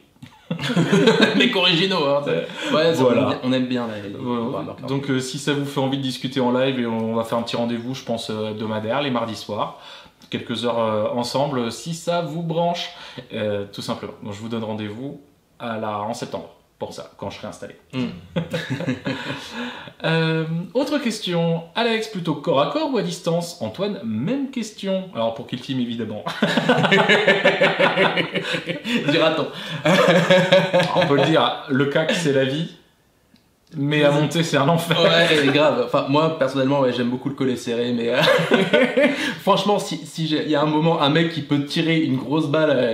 Mecs originaux, hein. Ouais, voilà. On aime bien les donc si ça vous fait envie de discuter en live, et on va faire un petit rendez-vous, je pense, hebdomadaire, les mardis soirs. Quelques heures ensemble, si ça vous branche, tout simplement. Donc je vous donne rendez-vous en septembre pour ça, quand je serai installé. Autre question. Alex, plutôt corps à corps ou à distance? Antoine, même question. Alors pour Kill Team, évidemment. Dira-t-on. On peut le dire, le CAC, c'est la vie. Mais à monter, c'est un enfer. Ouais, grave. Enfin, moi, personnellement, ouais, j'aime beaucoup le collet serré, mais franchement, si il y a un moment, un mec qui peut tirer une grosse balle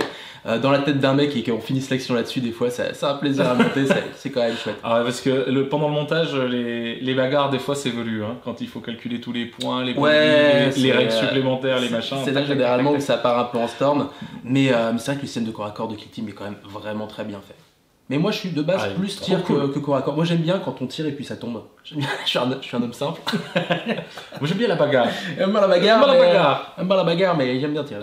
dans la tête d'un mec et qu'on finisse l'action là-dessus, des fois, c'est un plaisir à monter, c'est quand même chouette. Ah ouais, parce que pendant le montage, les bagarres, des fois, c'est velu. Hein, quand il faut calculer tous les points, les les règles supplémentaires, les machins. C'est là généralement où ça part un peu en storm. Mais c'est vrai que le système de corps à corps de Kill Team est quand même vraiment très bien fait. Mais moi je suis de base plus tir que corps à corps. Moi j'aime bien quand on tire et puis ça tombe. Je suis un homme simple. Moi j'aime bien la bagarre. J'aime bien la bagarre, mais j'aime bien tirer.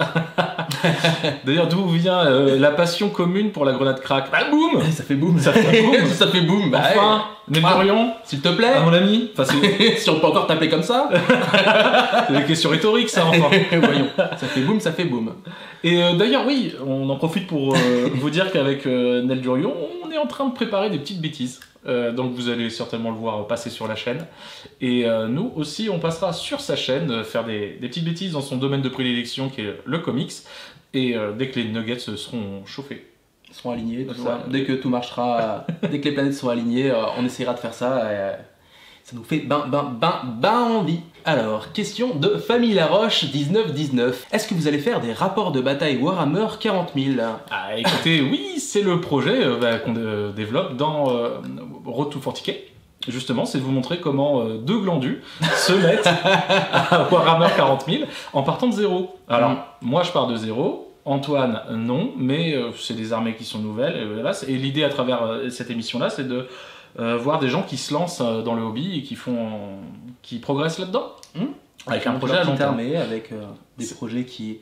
D'ailleurs d'où vient la passion commune pour la grenade crack? Bah boum. Ça fait boum. Ça fait boum. Ça fait boum. Bah, enfin, Nelvurion, s'il te plaît. À mon ami. Enfin, si on peut encore t'appeler comme ça. C'est des questions rhétoriques ça enfin. Voyons. Ça fait boum, ça fait boum. Et d'ailleurs oui, on en profite pour vous dire qu'avec Nelvurion, on est en train de préparer des petites bêtises. Donc vous allez certainement le voir passer sur la chaîne. Et nous aussi, on passera sur sa chaîne faire des petites bêtises dans son domaine de prédilection qui est le comics. Et dès que les nuggets seront chauffés. Ils seront alignés, tout ça. Dès que tout marchera, dès que les planètes seront alignées, on essaiera de faire ça. Ça nous fait envie. Alors, question de Famille Laroche 1919. Est-ce que vous allez faire des rapports de bataille Warhammer 40 000? Ah, écoutez, oui, c'est le projet qu'on développe dans Road to 40K. Justement, c'est de vous montrer comment deux glandus se mettent à Warhammer 40 000 en partant de zéro. Alors, moi je pars de zéro. Antoine, non, mais c'est des armées qui sont nouvelles. Et l'idée à travers cette émission-là, c'est de voir des gens qui se lancent dans le hobby et qui progressent là-dedans. Avec un projet à long terme. Avec des projets qui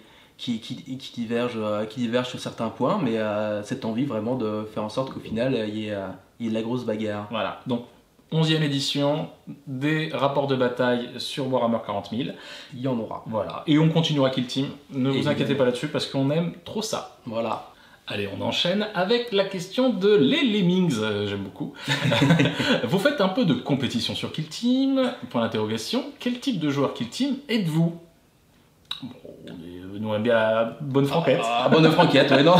divergent sur certains points, mais cette envie vraiment de faire en sorte qu'au final, il y ait de la grosse bagarre. Voilà, donc 11e édition, des rapports de bataille sur Warhammer 40 000. Il y en aura. Voilà, et on continuera Kill Team. Ne vous inquiétez pas là-dessus parce qu'on aime trop ça. Voilà. Allez, on enchaîne avec la question de les Lemmings, j'aime beaucoup. Vous faites un peu de compétition sur Kill Team, point d'interrogation. Quel type de joueur Kill Team êtes-vous? Nous on aime bien la bonne franquette. Bonne franquette, ouais, non.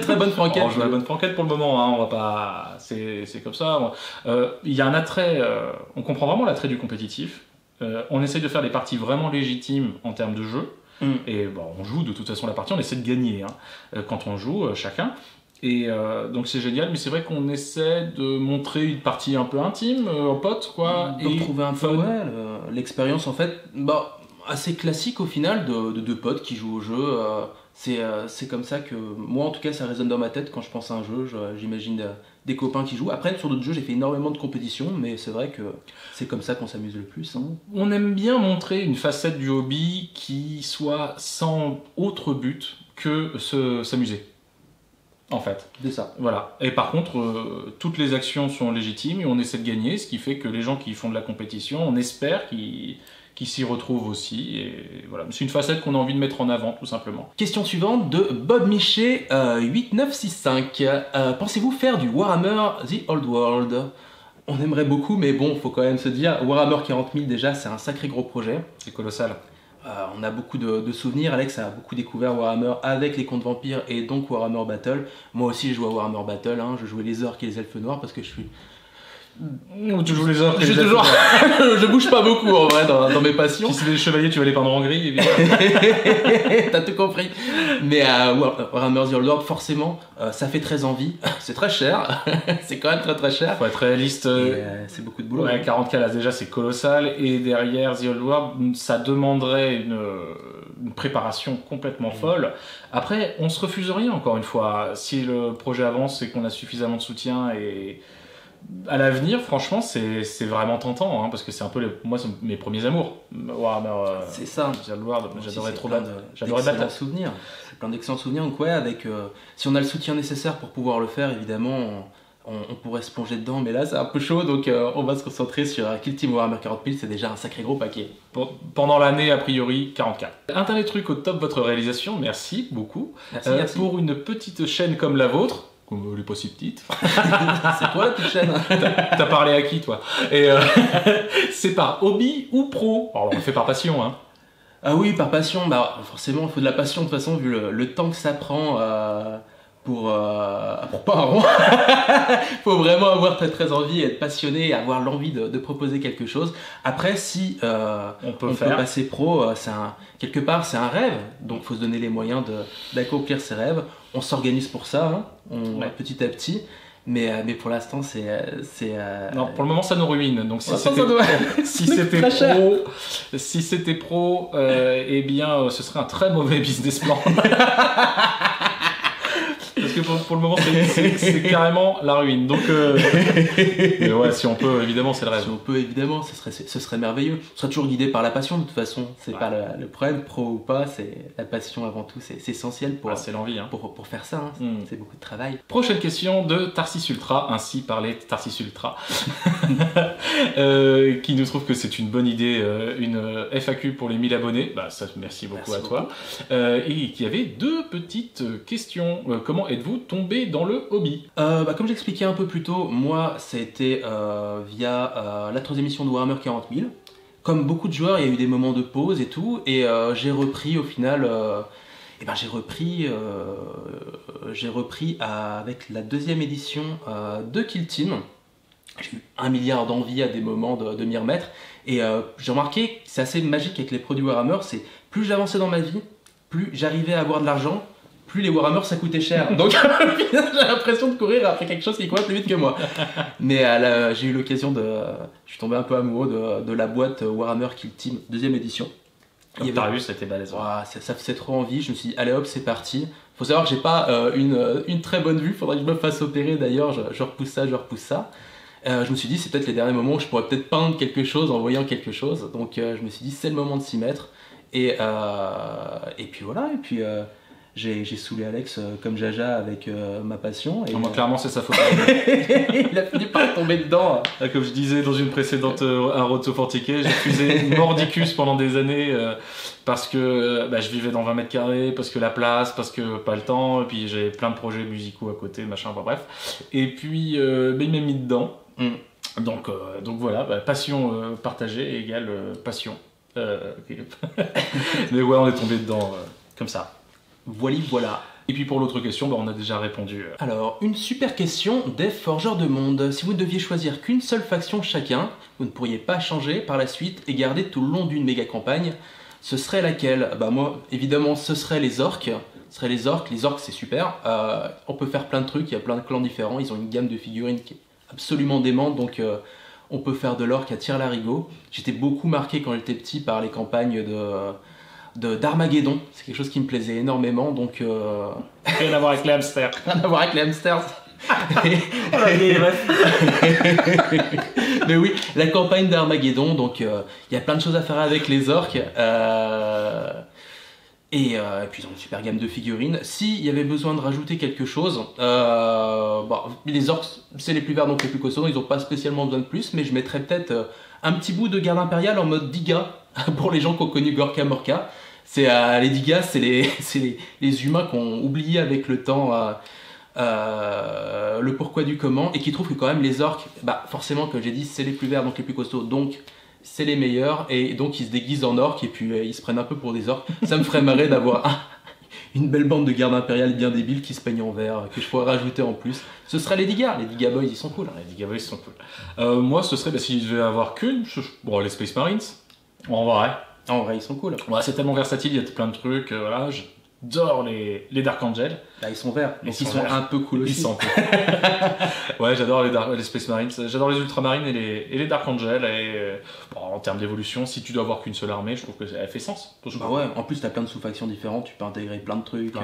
Très bonne franquette. On joue à la bonne franquette pour le moment, hein, on va pas... C'est comme ça. Il y a un attrait, on comprend vraiment l'attrait du compétitif. On essaye de faire des parties vraiment légitimes en termes de jeu. Et bon, on joue de toute façon la partie, on essaie de gagner quand on joue chacun. Et donc c'est génial, mais c'est vrai qu'on essaie de montrer une partie un peu intime, en pote, quoi. De retrouver un peu l'expérience en fait, assez classique au final de deux potes qui jouent au jeu. C'est comme ça que moi en tout cas ça résonne dans ma tête quand je pense à un jeu. J'imagine des copains qui jouent. Après sur d'autres jeux j'ai fait énormément de compétitions, mais c'est vrai que c'est comme ça qu'on s'amuse le plus. On aime bien montrer une facette du hobby qui soit sans autre but que s'amuser. En fait. C'est ça. Voilà. Et par contre, toutes les actions sont légitimes et on essaie de gagner, ce qui fait que les gens qui font de la compétition, on espère qu'ils s'y retrouvent aussi. Et voilà. C'est une facette qu'on a envie de mettre en avant, tout simplement. Question suivante de Bob Miché, 8965. Pensez-vous faire du Warhammer The Old World? On aimerait beaucoup, mais bon, faut quand même se dire, Warhammer 40 000 déjà, c'est un sacré gros projet. C'est colossal. On a beaucoup de souvenirs. Alex a beaucoup découvert Warhammer avec les contes vampires et donc Warhammer Battle. Moi aussi je joue à Warhammer Battle, je jouais les orques et les elfes noirs parce que je suis... Tu joues les orques et les elfes noirs. Je bouge pas beaucoup en vrai dans mes passions. Si c'est des chevaliers, tu vas les peindre en gris, évidemment. T'as tout compris. Mais Warhammer The Old World, forcément, ça fait très envie. C'est très cher. C'est quand même très très cher. Faut être réaliste. C'est beaucoup de boulot. Ouais, 40K là déjà c'est colossal. Et derrière The Old World, ça demanderait une préparation complètement folle. Après, on se refuse rien encore une fois. Si le projet avance et qu'on a suffisamment de soutien et... À l'avenir, franchement, c'est vraiment tentant, parce que c'est un peu moi, c'est mes premiers amours. Warhammer, c'est ça. J'adorais trop j'adorais battre. Souvenirs. C'est plein d'excellents souvenirs. Donc ouais, avec si on a le soutien nécessaire pour pouvoir le faire, évidemment, on pourrait se plonger dedans. Mais là, c'est un peu chaud, donc on va se concentrer sur Kill Team Warhammer 40 000. C'est déjà un sacré gros paquet. Pendant l'année, a priori, 40K. Un dernier truc au top de votre réalisation. Merci beaucoup. Merci. Pour une petite chaîne comme la vôtre. comme elle est pas si petite. C'est toi la petite chaîne. T'as parlé à qui, toi? Et c'est par hobby ou pro? Alors, on le fait par passion, hein. Ah oui, par passion, bah forcément, il faut de la passion de toute façon, vu le temps que ça prend pour pas un rond. Faut vraiment avoir très très envie, être passionné et avoir l'envie de proposer quelque chose. Après, si on peut passer pro, quelque part c'est un rêve, donc faut se donner les moyens d'accomplir ses rêves. On s'organise pour ça, hein, petit à petit. Mais pour l'instant, Non, pour le moment, ça nous ruine. Donc, si c'était pro, eh bien, ce serait un très mauvais business plan. Parce que pour le moment, c'est carrément la ruine. Donc, mais ouais, si on peut, évidemment, c'est le rêve. Si on peut, évidemment, ce serait merveilleux. On sera toujours guidé par la passion, de toute façon. C'est pas le problème, pro ou pas, c'est la passion avant tout. C'est essentiel c'est l'envie, hein. pour faire ça. Hein. C'est beaucoup de travail. Prochaine question de Tarsis Ultra, ainsi parlait Tarsis Ultra, qui nous trouve que c'est une bonne idée, une FAQ pour les 1000 abonnés. Bah, ça, merci beaucoup à toi. Et qui avait 2 petites questions. Comment êtes-vous tombé dans le hobby? Comme j'expliquais un peu plus tôt, moi, ça a été via la 3e émission de Warhammer 40 000. Comme beaucoup de joueurs, il y a eu des moments de pause et tout, et j'ai repris au final... j'ai repris avec la 2e édition de Kill Team. J'ai eu 1 milliard d'envie à des moments de m'y remettre, et j'ai remarqué, c'est assez magique avec les produits Warhammer, c'est plus j'avançais dans ma vie, plus j'arrivais à avoir de l'argent, plus les Warhammer ça coûtait cher. Donc j'ai l'impression de courir après quelque chose qui courait plus vite que moi. Mais j'ai eu l'occasion je suis tombé un peu amoureux de la boîte Warhammer Kill Team 2e édition. Comme t'as vu, c'était balèze. Ça faisait trop envie, je me suis dit allez hop, c'est parti. Faut savoir que j'ai pas une très bonne vue, faudrait que je me fasse opérer d'ailleurs, je repousse ça. Je me suis dit c'est peut-être les derniers moments où je pourrais peut-être peindre quelque chose en voyant quelque chose. Donc je me suis dit c'est le moment de s'y mettre. Et puis voilà, j'ai saoulé Alex comme Jaja avec ma passion. Et clairement, c'est sa faute. Il a fini par tomber dedans. Comme je disais dans une précédente un Road to 40K, j'ai fusé mordicus pendant des années parce que je vivais dans 20 mètres carrés, parce que la place, parce que pas le temps, et puis j'ai plein de projets musicaux à côté, machin, bref. Et puis, il m'a mis dedans. Donc voilà, passion partagée égale passion. Mais ouais, on est tombé dedans comme ça. Voilà. Et puis pour l'autre question, on a déjà répondu. Alors, une super question des Forgeurs de Monde. Si vous ne deviez choisir qu'une seule faction chacun, vous ne pourriez pas changer par la suite et garder tout le long d'une méga campagne, ce serait laquelle? Moi, évidemment, ce serait les orques. Les orques, c'est super. On peut faire plein de trucs, il y a plein de clans différents. Ils ont une gamme de figurines qui est absolument démente, donc on peut faire de l'orque à tire-larigot. J'étais beaucoup marqué quand j'étais petit par les campagnes d'Armageddon, c'est quelque chose qui me plaisait énormément, donc rien à voir avec les hamsters. Mais oui, la campagne d'Armageddon, donc il y a plein de choses à faire avec les orques, et puis ils ont une super gamme de figurines. S'il y avait besoin de rajouter quelque chose, les orques c'est les plus verts donc les plus costauds, ils n'ont pas spécialement besoin de plus, mais je mettrais peut-être un petit bout de garde impériale en mode Diga pour les gens qui ont connu Gorka Morka. Les Digas, c'est les humains qui ont oublié avec le temps le pourquoi du comment, et qui trouvent que quand même les orques, forcément comme j'ai dit, c'est les plus verts donc les plus costauds, donc c'est les meilleurs, et donc ils se déguisent en orques et puis ils se prennent un peu pour des orques. Ça me ferait marrer d'avoir une belle bande de garde impériale bien débile qui se peigne en vert, que je pourrais rajouter en plus. Ce serait les Diga Boys, ils sont cool. Les Diga Boys sont cool. Moi ce serait, s'il devait avoir qu'une, les Space Marines. En vrai, ils sont cool. Ouais, c'est tellement versatile, il y a plein de trucs. J'adore les Dark Angel. Ils sont verts, mais ils sont un peu cool aussi. Ouais, j'adore les Space Marines, j'adore les Ultramarines et les Dark Angel. Et en termes d'évolution, si tu dois avoir qu'une seule armée, je trouve qu'elle fait sens. Ouais, en plus, t'as plein de sous-factions différentes, tu peux intégrer plein de trucs.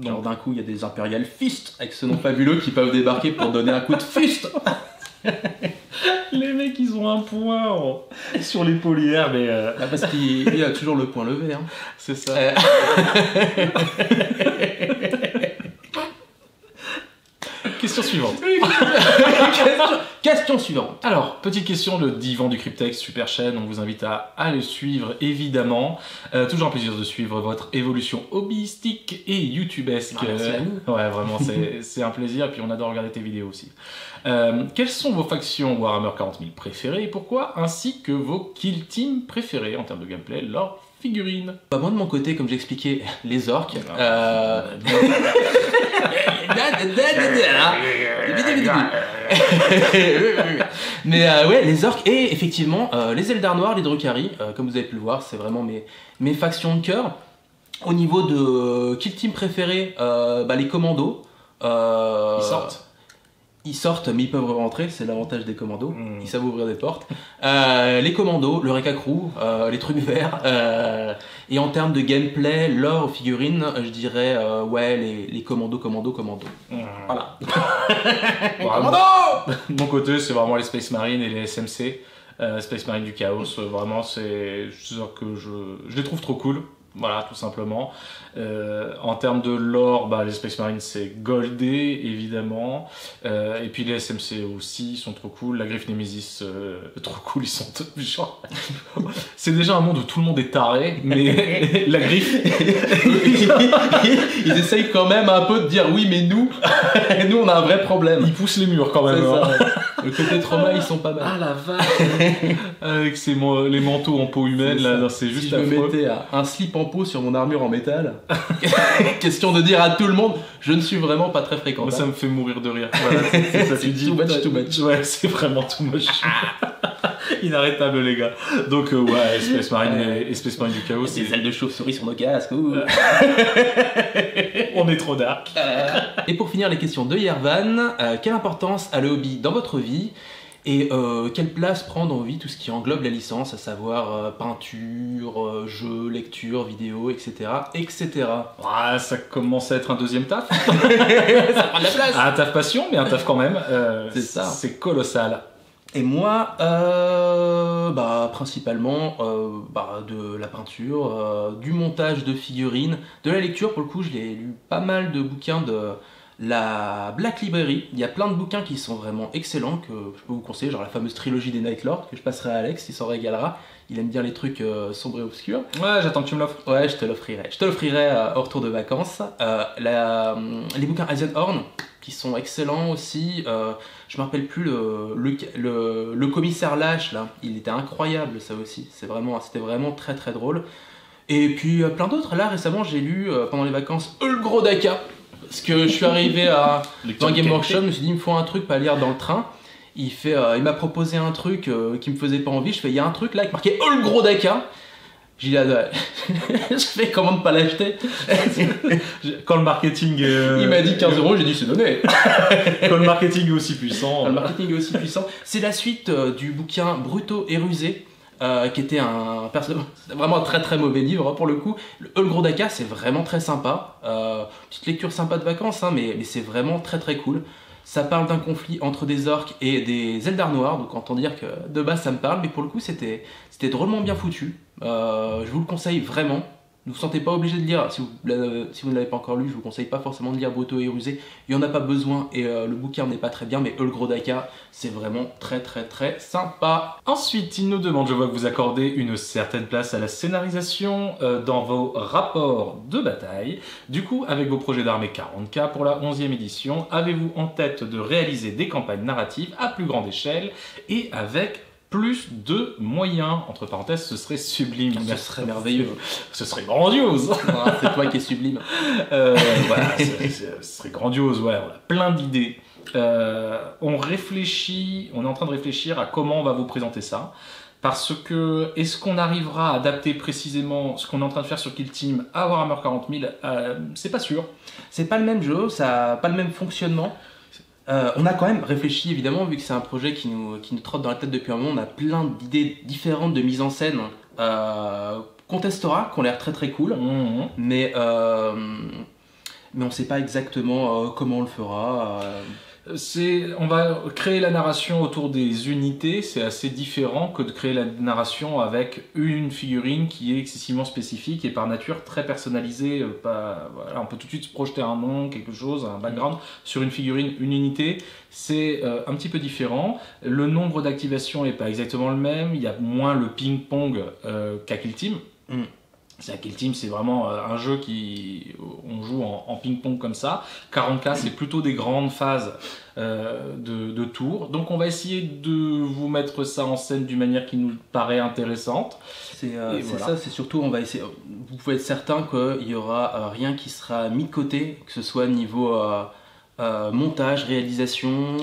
Genre d'un coup, il y a des Imperial Fist avec ce nom fabuleux qui peuvent débarquer pour donner un coup de fist. Les mecs, ils ont un point sur les polières, mais... parce qu'il a toujours le point levé. Hein. C'est ça. Question suivante. Question suivante. Alors, petite question de Divan du Cryptex, super chaîne, on vous invite à le suivre évidemment. Toujours un plaisir de suivre votre évolution hobbyistique et youtubesque. Merci à nous. Ouais, vraiment, c'est un plaisir, et puis on adore regarder tes vidéos aussi. Quelles sont vos factions Warhammer 40 000 préférées et pourquoi, ainsi que vos kill teams préférés en termes de gameplay, leurs figurines? Bah moi de mon côté, comme j'expliquais, les orques. Mais ouais, les orques et effectivement les Eldar noirs, les Drukhari, comme vous avez pu le voir, c'est vraiment mes factions de cœur. Au niveau de kill team préféré, les commandos. Ils sortent, mais ils peuvent rentrer, c'est l'avantage des commandos, ils savent ouvrir des portes. Les commandos, le Reka Crew, les trucs verts. Et en termes de gameplay, lore, figurines, je dirais les commandos. Voilà. De mon côté, c'est vraiment les Space Marines et les SMC. Space Marine du Chaos, vraiment, c'est sûr que je les trouve trop cool. Voilà, tout simplement. En termes de lore, les Space Marines c'est goldé évidemment, et puis les SMC aussi sont trop cool. La Griffe Nemesis, trop cool, ils sont genre... c'est déjà un monde où tout le monde est taré, mais la Griffe... ils essayent quand même un peu de dire oui, mais nous on a un vrai problème. Ils poussent les murs quand même. Le côté trauma, ils sont pas mal. Ah la vache. Avec les manteaux en peau humaine, là, c'est juste si je me mettais un slip en peau sur mon armure en métal, question de dire à tout le monde, je ne suis vraiment pas très fréquent. Moi, ça me fait mourir de rire. Voilà, c'est ça, tu dis. Too much. Ouais, c'est vraiment too much. Inarrêtable, les gars. Donc, Space Marine et Space Marine du Chaos. Des ailes de chauve-souris sur nos casques. On est trop dark. Et pour finir, les questions de Yervan. Quelle importance a le hobby dans votre vie? Et quelle place prend dans vos vies tout ce qui englobe la licence, à savoir peinture, jeux, lecture, vidéo, etc. etc. Ah, ça commence à être un deuxième taf. Ça prend de la place. Un taf passion, mais un taf quand même. C'est ça. C'est colossal. Et moi, principalement de la peinture, du montage de figurines, de la lecture. Pour le coup, je l'ai lu pas mal de bouquins de la Black Library. Il y a plein de bouquins qui sont vraiment excellents, que je peux vous conseiller, genre la fameuse trilogie des Night Lords, que je passerai à Alex, il s'en régalera. Il aime bien les trucs sombres et obscurs. Ouais, j'attends que tu me l'offres. Ouais, je te l'offrirai. Je te l'offrirai au retour de vacances. Les bouquins Eisenhorn, qui sont excellents aussi. Je me rappelle plus le commissaire Lâche, là. Il était incroyable, ça aussi. C'était vraiment très très drôle. Et puis plein d'autres. Là, récemment, j'ai lu pendant les vacances Ulgrodaka. Parce que je suis arrivé dans Game Workshop, je me suis dit, il me faut un truc pas à lire dans le train. Il m'a proposé un truc qui me faisait pas envie. Je fais, il y a un truc là qui marquait Ulgrodaka. J'ai dit, je fais comment ne pas l'acheter. Quand le marketing. Il m'a dit 15 €, j'ai dit, c'est donné. Quand le marketing est aussi puissant. Le marketing est aussi puissant. C'est la suite du bouquin Brutaux et Rusés. Qui était vraiment un très très mauvais livre pour le coup. Le Ulgrodaka, c'est vraiment très sympa. Petite lecture sympa de vacances, mais c'est vraiment très très cool. Ça parle d'un conflit entre des orques et des Eldar noirs, donc autant dire que de base ça me parle, mais pour le coup c'était drôlement bien foutu. Je vous le conseille vraiment. Ne vous sentez pas obligé de lire, si vous ne l'avez pas encore lu, je vous conseille pas forcément de lire Brutaux et Rusés, il n'y en a pas besoin et le bouquin n'est pas très bien, mais Ulgrodaka, c'est vraiment très très très sympa. Ensuite, il nous demande, je vois que vous accordez une certaine place à la scénarisation dans vos rapports de bataille. Du coup, avec vos projets d'armée 40K pour la 11e édition, avez-vous en tête de réaliser des campagnes narratives à plus grande échelle et avec plus de moyens? Entre parenthèses, ce serait sublime. Ce serait merveilleux. Ce serait grandiose. C'est toi qui es sublime. Voilà, ce serait grandiose, ouais, on a plein d'idées. On est en train de réfléchir à comment on va vous présenter ça. Parce que, est-ce qu'on arrivera à adapter précisément ce qu'on est en train de faire sur Kill Team à Warhammer 40 000? C'est pas sûr. C'est pas le même jeu, ça n'a pas le même fonctionnement. On a quand même réfléchi, évidemment, vu que c'est un projet qui nous trotte dans la tête depuis un moment. On a plein d'idées différentes de mise en scène qu'on testera, qui ont l'air très très cool. Mais on ne sait pas exactement comment on le fera. On va créer la narration autour des unités, c'est assez différent que de créer la narration avec une figurine qui est excessivement spécifique et par nature très personnalisée. Voilà, on peut tout de suite se projeter un nom, quelque chose, un background. Sur une figurine, une unité, c'est un petit peu différent. Le nombre d'activations n'est pas exactement le même, il y a moins le ping-pong qu'à Kill Team. Kill Team, c'est vraiment un jeu on joue en ping-pong comme ça. 40K, c'est plutôt des grandes phases de tours. Donc on va essayer de vous mettre ça en scène d'une manière qui nous paraît intéressante. C'est ça, c'est surtout, on va essayer. Vous pouvez être certain qu'il n'y aura rien qui sera mis de côté, que ce soit niveau montage, réalisation,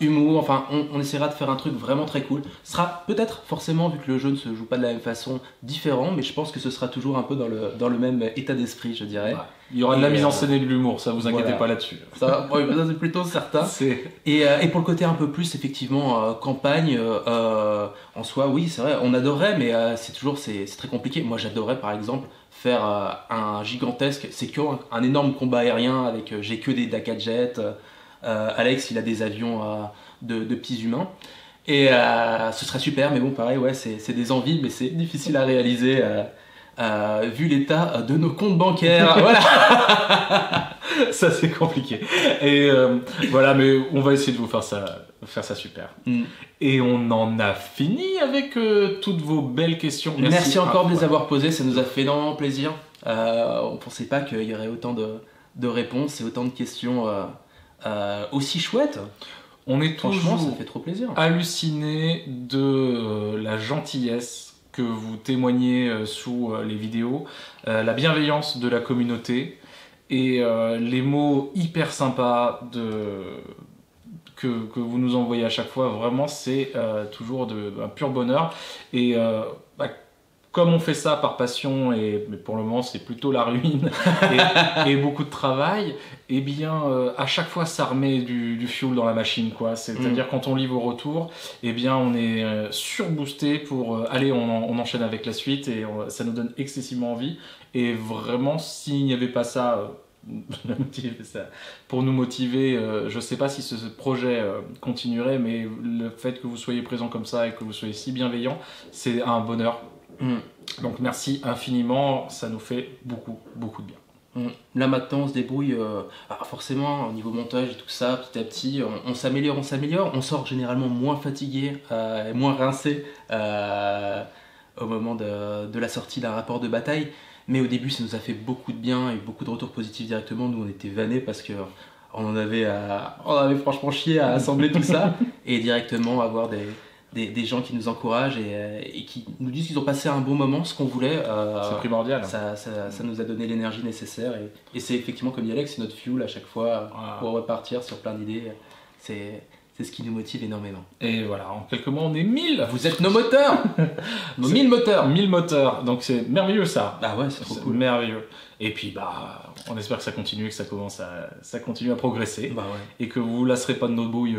humour, enfin on essaiera de faire un truc vraiment très cool. Ce sera peut-être forcément, vu que le jeu ne se joue pas de la même façon, différent, mais je pense que ce sera toujours un peu dans le même état d'esprit, je dirais. Ouais. Il y aura de la mise en scène et de l'humour, ça vous inquiétez pas là-dessus. Ça c'est plutôt certain. Et pour le côté un peu plus effectivement campagne, en soi, oui c'est vrai, on adorerait, mais c'est très compliqué. Moi j'adorerais par exemple faire un gigantesque, c'est un énorme combat aérien avec j'ai que des Dakar Jets. Alex il a des avions de petits humains et ce serait super, mais bon pareil ouais c'est des envies, mais c'est difficile à réaliser vu l'état de nos comptes bancaires. Voilà. Ça c'est compliqué et voilà, mais on va essayer de vous faire ça super. Et on en a fini avec toutes vos belles questions. Merci encore de les avoir posées, ça nous a fait énormément plaisir. On pensait pas qu'il y aurait autant de réponses et autant de questions aussi chouette. On est Franchement, toujours ça fait trop plaisir. halluciné de la gentillesse que vous témoignez sous les vidéos, la bienveillance de la communauté et les mots hyper sympas que vous nous envoyez à chaque fois. Vraiment, c'est toujours un pur bonheur. Et comme on fait ça par passion, mais pour le moment c'est plutôt la ruine et beaucoup de travail, et bien à chaque fois ça remet du fuel dans la machine, quoi. C'est-à-dire quand on lit vos retours, et bien on est surboosté pour aller, on enchaîne avec la suite et ça nous donne excessivement envie. Et vraiment, s'il n'y avait pas ça, pour nous motiver, je sais pas si ce projet continuerait, mais le fait que vous soyez présents comme ça et que vous soyez si bienveillants, c'est un bonheur. Donc merci infiniment, ça nous fait beaucoup de bien. Là maintenant on se débrouille, forcément au niveau montage et tout ça, petit à petit on s'améliore, on sort généralement moins fatigué, moins rincé au moment de la sortie d'un rapport de bataille, mais au début ça nous a fait beaucoup de bien et beaucoup de retours positifs directement. Nous on était vannés parce que on avait franchement chié à assembler tout ça et directement avoir des gens qui nous encouragent et qui nous disent qu'ils ont passé un bon moment, ce qu'on voulait. C'est primordial. Ça nous a donné l'énergie nécessaire et c'est effectivement, comme dit Alex, c'est notre fuel à chaque fois pour repartir sur plein d'idées. C'est ce qui nous motive énormément. Et voilà, en quelques mois on est 1000. Vous êtes nos moteurs. Nos 1000 moteurs. 1000 moteurs, donc c'est merveilleux ça. Ah ouais, c'est trop cool. Merveilleux. Et puis on espère que ça continue, que ça continue à progresser. Bah ouais. Et que vous vous lasserez pas de nos bouilles.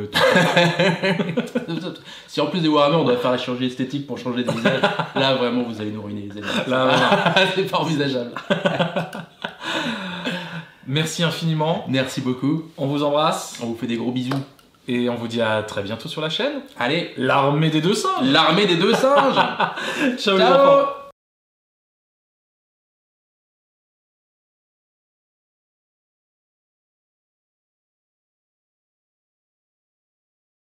Si en plus des Warhammer on doit faire la chirurgie esthétique pour changer de visage, là vraiment vous allez nous ruiner les amis. Là, c'est pas envisageable. Merci infiniment. Merci beaucoup. On vous embrasse. On vous fait des gros bisous. Et on vous dit à très bientôt sur la chaîne. Allez, l'armée des deux singes. L'armée des deux singes. Ciao les enfants.